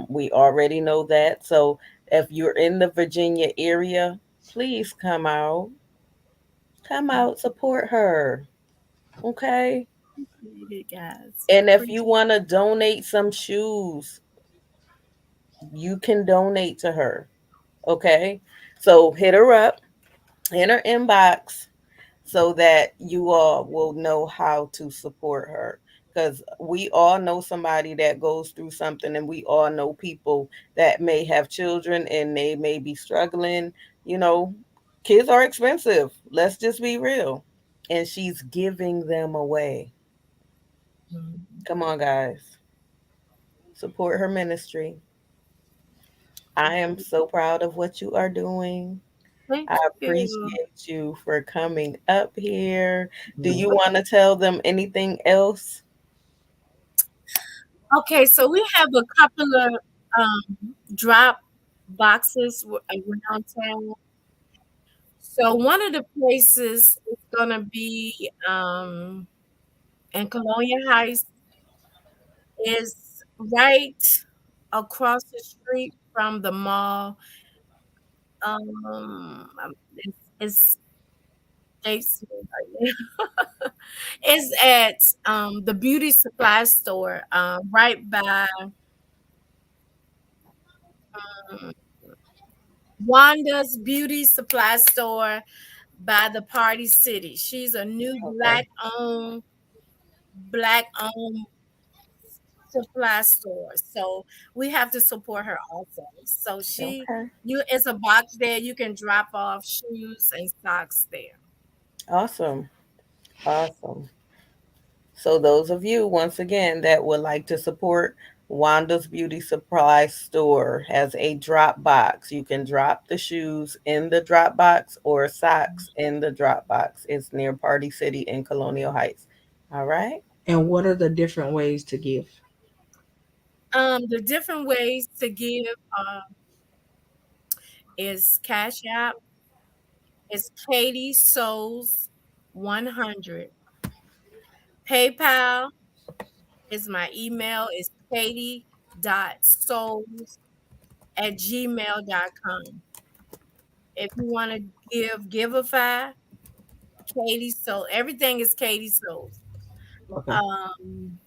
We already know that. So if you're in the Virginia area, please come out, support her. Okay. appreciate it, guys. And if you Appreciate want to donate some shoes, you can donate to her. Okay. So hit her up in her inbox so that you all will know how to support her. Because we all know somebody that goes through something, and we all know people that may have children and they may be struggling. You know, kids are expensive. Let's just be real. And she's giving them away. it. Come on, guys. Support her ministry. I am so proud of what you are doing. Thank I you. appreciate you for coming up here. Do Mhm. you want to tell them anything else? Okay, so we have a couple of drop boxes around town. So one of the places is gonna be in Colonial Heights, is right across the street from the mall. It's Jason right now. It's at the beauty supply store, right by um, Wanda's beauty supply store by the Party City. She's a new Okay. black owned supply store. So we have to support her also. So Okay. it's a box there. You can drop off shoes and socks there. Awesome. Awesome. So those of you, once again, that would like to support Wanda's Beauty Supply Store has a drop box. You can drop the shoes in the drop box or socks in the drop box. It's near Party City in Colonial Heights. All right. And what are the different ways to give? The different ways to give is Cash App. It's Katie Souls 100. PayPal is my email. Is katie.souls@gmail.com. If you want to Giveify, Katie Souls. Everything is Katie Souls. Okay. Um,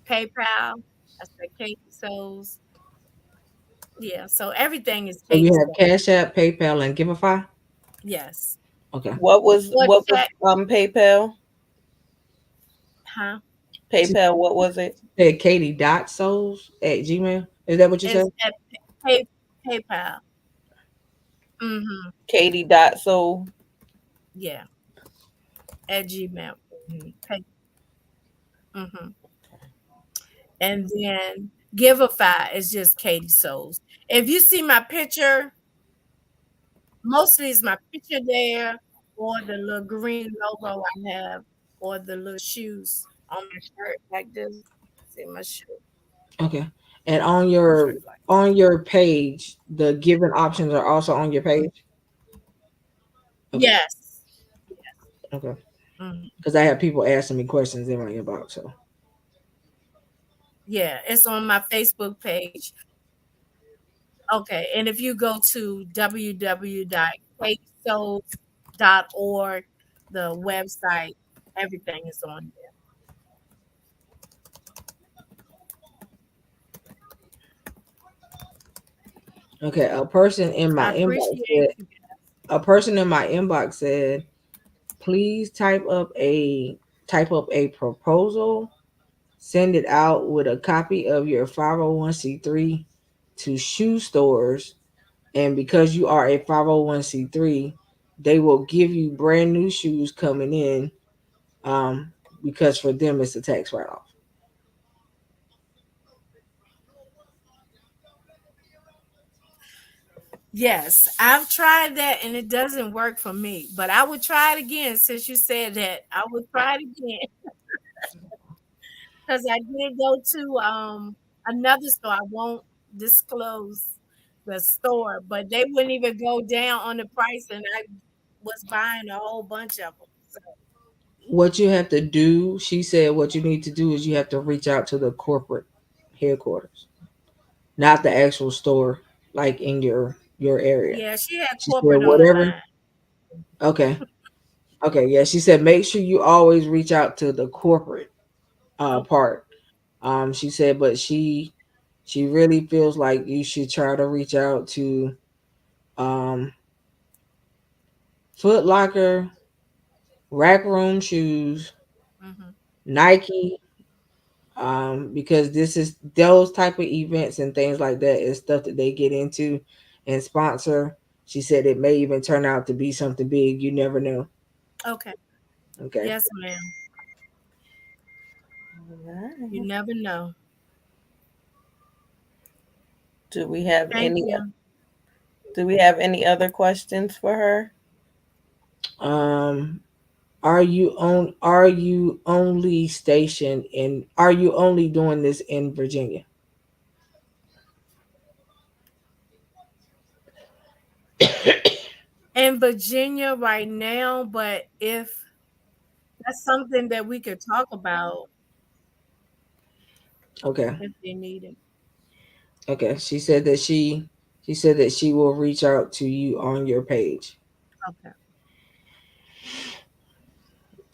PayPal, I said Katie Souls. Yeah, so everything is So Katie you have Souls. Cash App, PayPal, and Giveify. Yes. Okay. Or What was check, PayPal? huh? She PayPal, what was it? said Katie.souls at Gmail. Is that what you said? It's at PayPal. Mm-hmm. Katie dot so. Yeah, at Gmail. Mm-hmm. And then Giveify is just Katie Souls. If you see my picture, mostly it's my picture there, or the little green logo I have, or the little shoes on my shirt like this. See my shirt. Okay. And My shirt like on your page, the given options are also on your page. Okay. yes. Okay. Mhm. Because I have people asking me questions in my inbox. So Yeah, it's on my Facebook page. Okay, and if you go to www.katesouls.org, the website, everything is on there. Okay, I appreciate you. a person in my inbox said, please type up a proposal, send it out with a copy of your 501c3 to shoe stores, and because you are a 501c3, they will give you brand new shoes coming in, um, because for them it's a tax write off. Yes, I've tried that and it doesn't work for me, but I would try it again since you said that. I would try it again because I did go to another store. I won't disclose the store, but they wouldn't even go down on the price, and I was buying a whole bunch of them. So, What you have to do, she said, what you need to do is you have to reach out to the corporate headquarters, not the actual store, like in your area. yeah, she had She said, corporate whatever. online. Okay. Okay. Yeah. She said, make sure you always reach out to the corporate Okay. part. She said, but she really feels like you should try to reach out to um Foot Locker, Rack Room Shoes, Hmm. Nike, because this is those type of events and things like that is stuff that they get into and sponsor. She said it may even turn out to be something big. You never know. Okay. Okay. Yes, ma'am. You Alright. never know. Do we have Thank any you. other questions for her? Um, are you only stationed in are you only doing this in Virginia? In Virginia right now, but if that's something that we could talk about Okay. if they need it. Okay. She said that she will reach out to you on your page. Okay.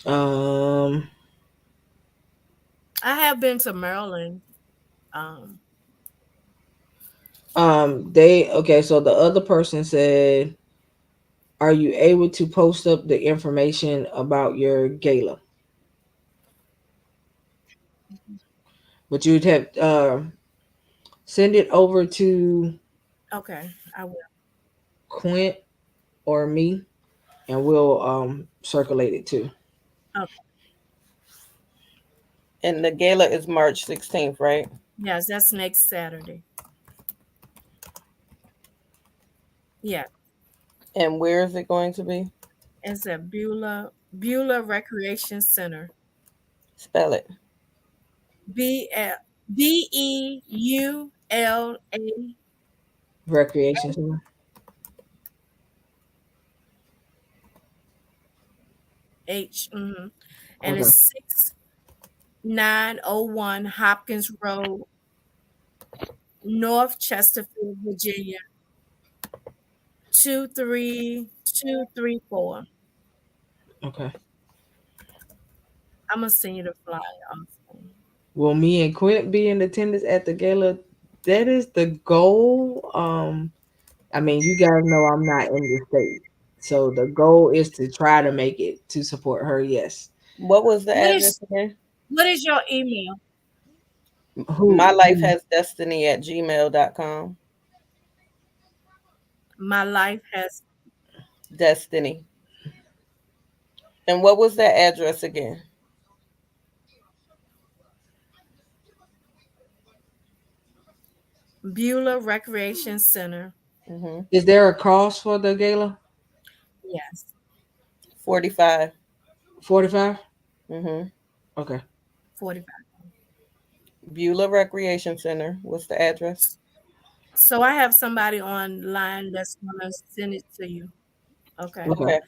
Um I have been to Maryland. Um, they okay, so the other person said, are you able to post up the information about your gala? But you'd have send it over to okay, I will. Quint or me, and we'll circulate it too. Okay. And the gala is March 16th, right? Yes, that's next Saturday. Yeah, And where is it going to be? it's at Beulah Recreation Center. Spell it. Beula. Recreation center. And Okay. it's 6901 Hopkins Road, North Chesterfield, Virginia 23234. Okay. I'm gonna send you the flyer also. Will me and Quint be in attendance at the gala? That is the goal. I mean, you guys know I'm not in the state, so the goal is to try to make it to support her. Yes. What was the What address is again? what is your email? My Who? life has destiny at gmail.com. My life has Destiny. And what was that address again? Beulah Recreation Center. Mm-hmm. Is there a cost for the gala? Yes, 45. 45. Mm-hmm. Okay. 45. Beulah Recreation Center. What's the address? So I have somebody online that's gonna send it to you. Okay. Okay. Okay.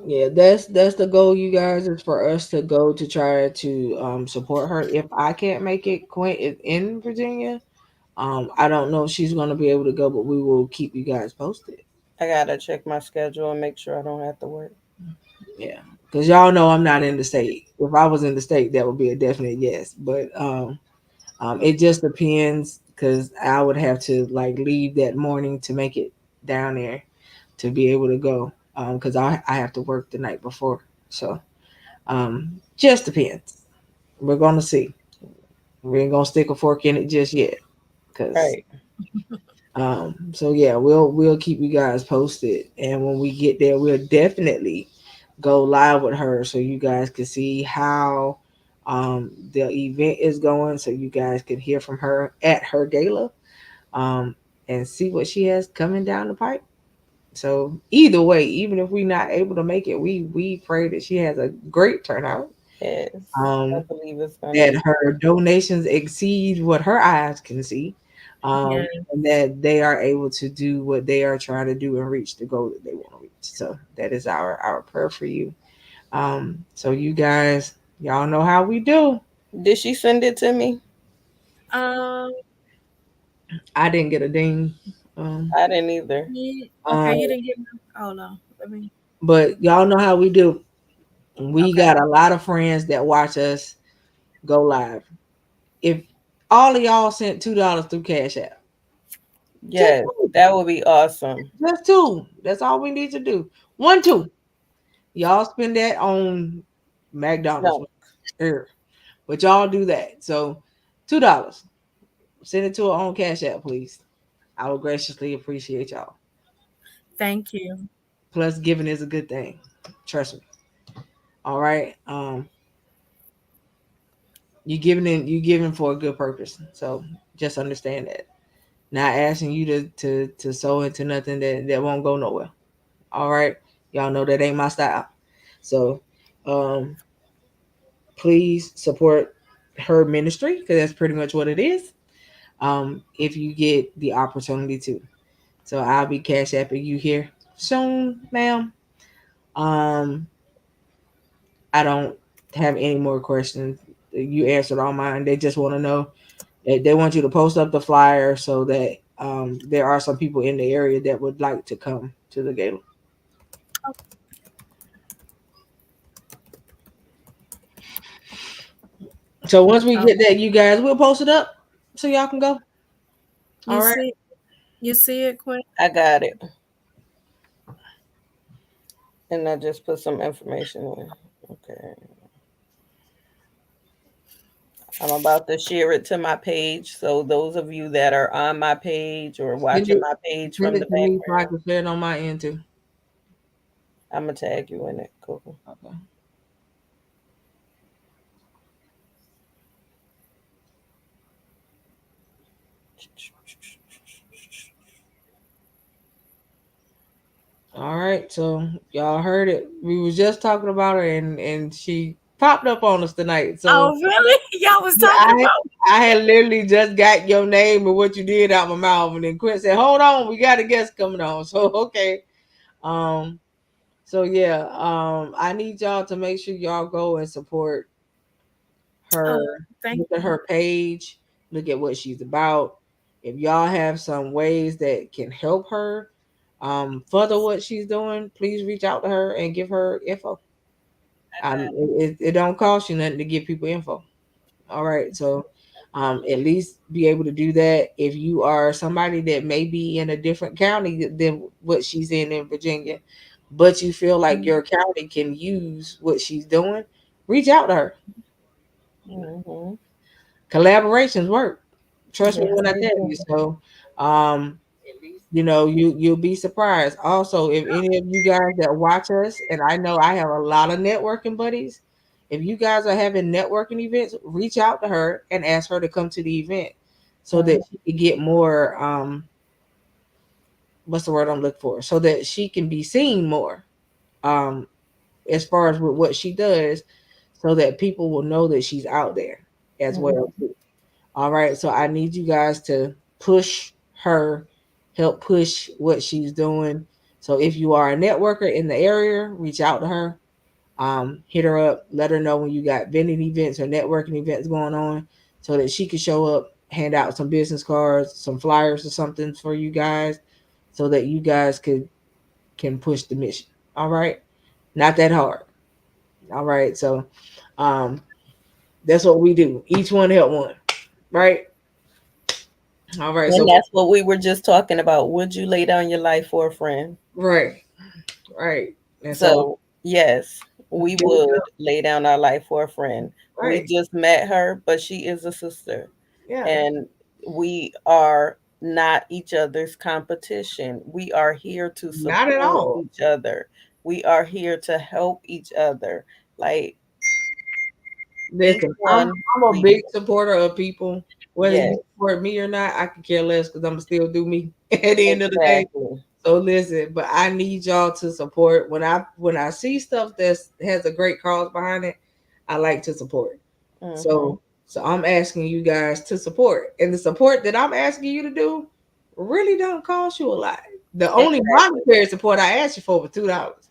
Yeah, that's the goal, you guys, is for us to go to try to support her. If I can't make it, Quint is in Virginia. I don't know if she's gonna be able to go, but we will keep you guys posted. I gotta check my schedule and make sure I don't have to work. Yeah, because y'all know I'm not in the state. If I was in the state, that would be a definite yes. But it just depends because I would have to like leave that morning to make it down there to be able to go. Because I have to work the night before. So just depends. We're gonna see. We ain't gonna stick a fork in it just yet. Cause Right. so yeah, we'll keep you guys posted, and when we get there, we'll definitely go live with her so you guys can see how the event is going, so you guys can hear from her at her gala, um, and see what she has coming down the pipe. So either way, even if we're not able to make it, we pray that she has a great turnout. Yes. I Um, believe it's gonna that be. her donations exceed what her eyes can see, Yeah. and that they are able to do what they are trying to do and reach the goal that they want to reach. So that is our prayer for you. So you guys, y'all know how we do. Did she send it to me? Um. I didn't get a ding, um, I didn't either. Okay, um, you didn't get. Hold on. Let me. but y'all know how we do. We Okay. got a lot of friends that watch us go live. If all of y'all sent $2 through Cash App, just Yes, two, that would be awesome. just two. That's all we need to do. One, two. Y'all spend that on McDonald's, No, er, but y'all do that. So $2. Send it to her on Cash App, please. I would graciously appreciate y'all. Thank you. Plus, giving is a good thing. Trust me. All right. You giving for a good purpose. So just understand that. Not asking you to sow into nothing that won't go nowhere. All right. Y'all know that ain't my style. So um please support her ministry because that's pretty much what it is. If you get the opportunity to. So I'll be cash apping you here soon, ma'am. Um, I don't have any more questions. You answered all mine. They just want to know. They want you to post up the flyer so that there are some people in the area that would like to come to the gala. So once we Oh, get that, you guys, we'll post it up so y'all can go. you All right. see, you see it, Quinn. I got it. And I just put some information in. Okay. I'm about to share it to my page. So those of you that are on my page or Send watching it, my page send from it the to me so I background, can share it on my end too. I'm gonna tag you in it. Cool. Okay. All right, so y'all heard it. We was just talking about her, and she popped up on us tonight. So Oh, really? Y'all was yeah, talking about. I had literally just got your name and what you did out my mouth, and then Quinn said, "Hold on, we got a guest coming on." So okay, um, so yeah, I need y'all to make sure y'all go and support Oh, her. thank Look at you. her page. Look at what she's about. If y'all have some ways that can help her further what she's doing, please reach out to her and give her info. It don't cost you nothing to give people info. All right, so at least be able to do that. If you are somebody that may be in a different county than what she's in Virginia, but you feel like your county can use what she's doing, reach out to her. Mm-hmm. Collaborations work. Trust me Yes, when I they tell do. you. So, um, you'll be surprised. Also, if any of you guys that watch us, and I know I have a lot of networking buddies, if you guys are having networking events, reach out to her and ask her to come to the event so that Mhm. she can get more what's the word I'm looking for? So that she can be seen more. Um as far as with what she does, so that people will know that she's out there as well Mhm. too. All right, so I need you guys to push her, help push what she's doing. So if you are a networker in the area, reach out to her. Hit her up, let her know when you got vending events or networking events going on, so that she can show up, hand out some business cards, some flyers or something for you guys, so that you guys could can push the mission. All right, not that hard. All right, so um, that's what we do. Each one help one. Right. All right. And So that's what we were just talking about. Would you lay down your life for a friend? right, right, and so So, yes, we there we go. would lay down our life for a friend. We Right. just met her, but she is a sister. Yeah. And we are not each other's competition. We are here to Not at support all. each other. We are here to help each other. Like each Listen, one, I'm a we, big supporter of people. Whether yes, you support me or not, I could care less because I'm still do me at the end of the day. exactly. So listen, but I need y'all to support when I see stuff that's has a great cause behind it. I like to support. Mm-hmm. So I'm asking you guys to support, and the support that I'm asking you to do really don't cost you a lot. The only Exactly. monetary support I asked you for was $2,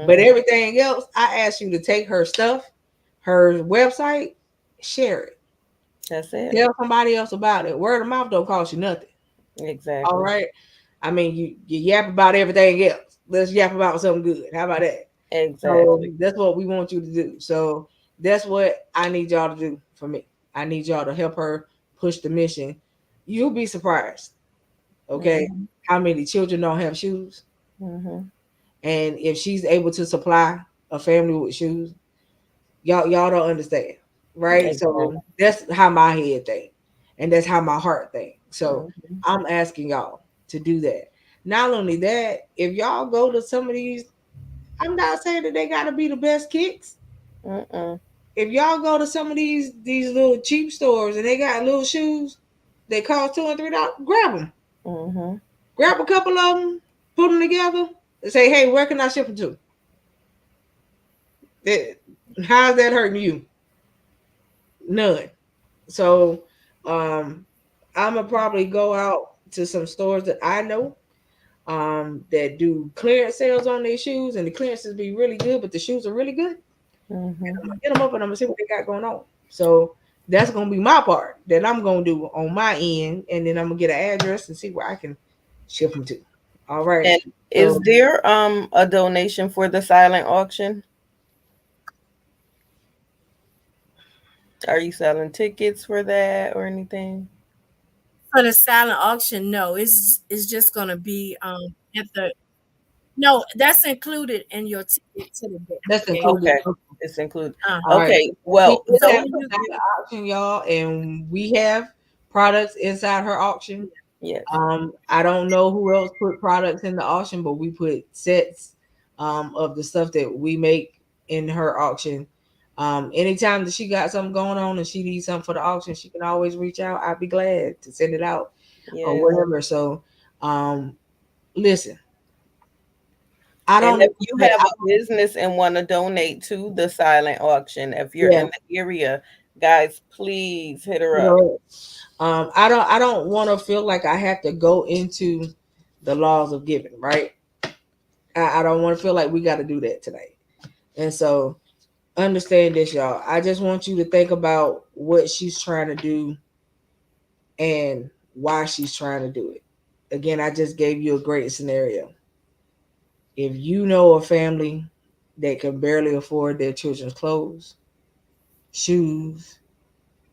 but Mm-hmm. everything else I asked you to take her stuff, her website, share it, That's it. tell somebody else about it. Word of mouth don't cost you nothing. All Exactly. right. I mean, you yap about everything else. Let's yap about something good. How about that? So Exactly. that's what we want you to do. So that's what I need y'all to do for me. I need y'all to help her push the mission. You'll be surprised, okay, Mm-hmm. how many children don't have shoes. Mm-hmm. And if she's able to supply a family with shoes, y'all don't understand. Right? Exactly. So that's how my head think. And that's how my heart think. So Mm-hmm. I'm asking y'all to do that. Not only that, if y'all go to some of these, I'm not saying that they gotta be the best kicks. Mm-mm. If y'all go to some of these little cheap stores and they got little shoes, they cost $2 and $3. Grab them, Mm-hmm. grab a couple of them, put them together, and say, "Hey, where can I ship them to?" That- How's that hurting you? None. So, um, I'm gonna probably go out to some stores that I know that do clearance sales on their shoes, and the clearances be really good, but the shoes are really good. Mm-hmm. I'm gonna hit them up and I'm gonna see what they got going on. So that's gonna be my part that I'm gonna do on my end, and then I'm gonna get an address and see where I can ship them to. All right. And is So there a donation for the silent auction? Are you selling tickets for that or anything? For the silent auction, no, it's just gonna be at the no, that's included in your ticket to the that's game. included. Okay, Okay. it's included. All right. Okay, We well, did So have when you another auction, y'all, and we have products inside her auction. yes. I don't know who else put products in the auction, but we put sets of the stuff that we make in her auction. Anytime that she got something going on and she needs something for the auction, she can always reach out. I'd be glad to send it out or Yes. whatever. So, um, listen, I And don't know, if you but have a business and want to donate to the silent auction, if you're yeah, in the area, guys, please hit her you up. know, I don't want to feel like I have to go into the laws of giving, right? I don't want to feel like we got to do that tonight. And so understand this, y'all. I just want you to think about what she's trying to do and why she's trying to do it. Again, I just gave you a great scenario. If you know a family that can barely afford their children's clothes, shoes,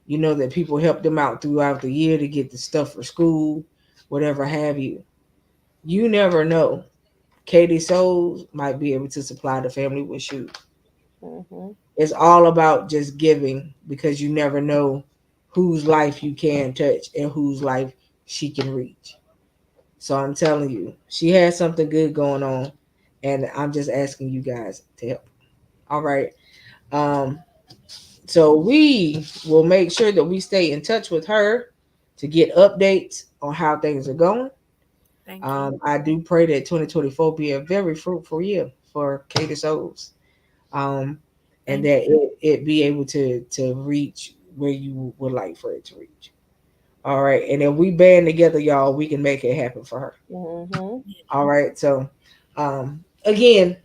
you know that people help them out throughout the year to get the stuff for school, whatever have you. You never know. Katie Souls might be able to supply the family with shoes. Hmm. It's all about just giving because you never know whose life you can touch and whose life she can reach. So I'm telling you, she has something good going on, and I'm just asking you guys to help. All right. Um, so we will make sure that we stay in touch with her to get updates on how things are going. thank you. I do pray that 2024 be a very fruitful year for Katie Souls. um, and Thank that you. it be able to reach where you would like for it to reach. All right, and if we band together, y'all, we can make it happen for her. Hmm. All right, so again,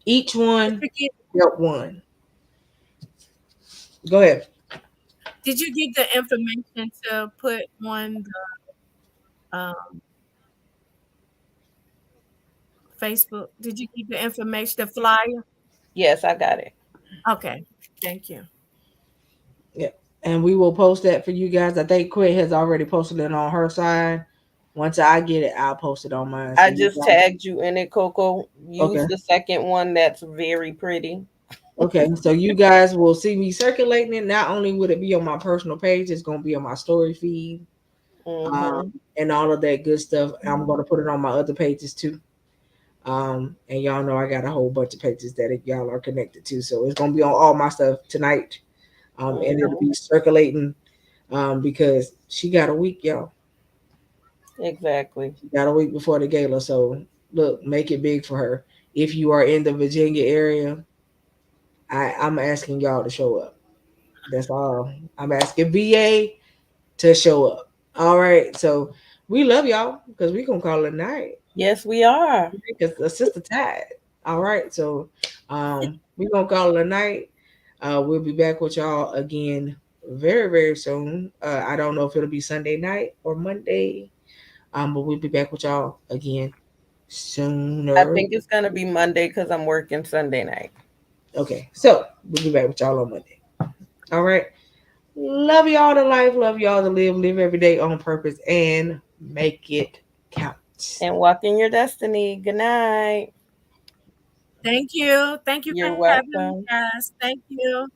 each Did one you get help one. Go ahead. did you get the information to put on the Facebook? Did you keep the information, the flyer? Yes, I got it. Okay, thank you. Yeah. And we will post that for you guys. I think Quinn has already posted it on her side. Once I get it, I'll post it on mine. So I you just guys. tagged you in it, Coco. Okay. Use the second one. That's very pretty. Okay. So you guys will see me circulating it. Not only would it be on my personal page, it's going to be on my story feed, Mm-hmm. and all of that good stuff. I'm going to put it on my other pages too. And y'all know I got a whole bunch of pages that y'all are connected to. So it's going to be on all my stuff tonight. And it'll Mm-hmm. be circulating because she got a week, y'all. Exactly. She got a week before the gala. So look, make it big for her. If you are in the Virginia area, I'm asking y'all to show up. That's all. I'm asking VA to show up. All right. So we love y'all because we gonna call it a night. Yes, we are. Because the sister tied. All right. So we gonna call it a night. We'll be back with y'all again very, very soon. I don't know if it'll be Sunday night or Monday. But we'll be back with y'all again I sooner. think it's gonna be Monday because I'm working Sunday night. Okay, so we'll be back with y'all on Monday. All right. Love y'all to life. Love y'all to live. Live every day on purpose and make it count. And walk in your destiny. Good night. Thank you. Thank you for You're having me, welcome. guys. Thank you.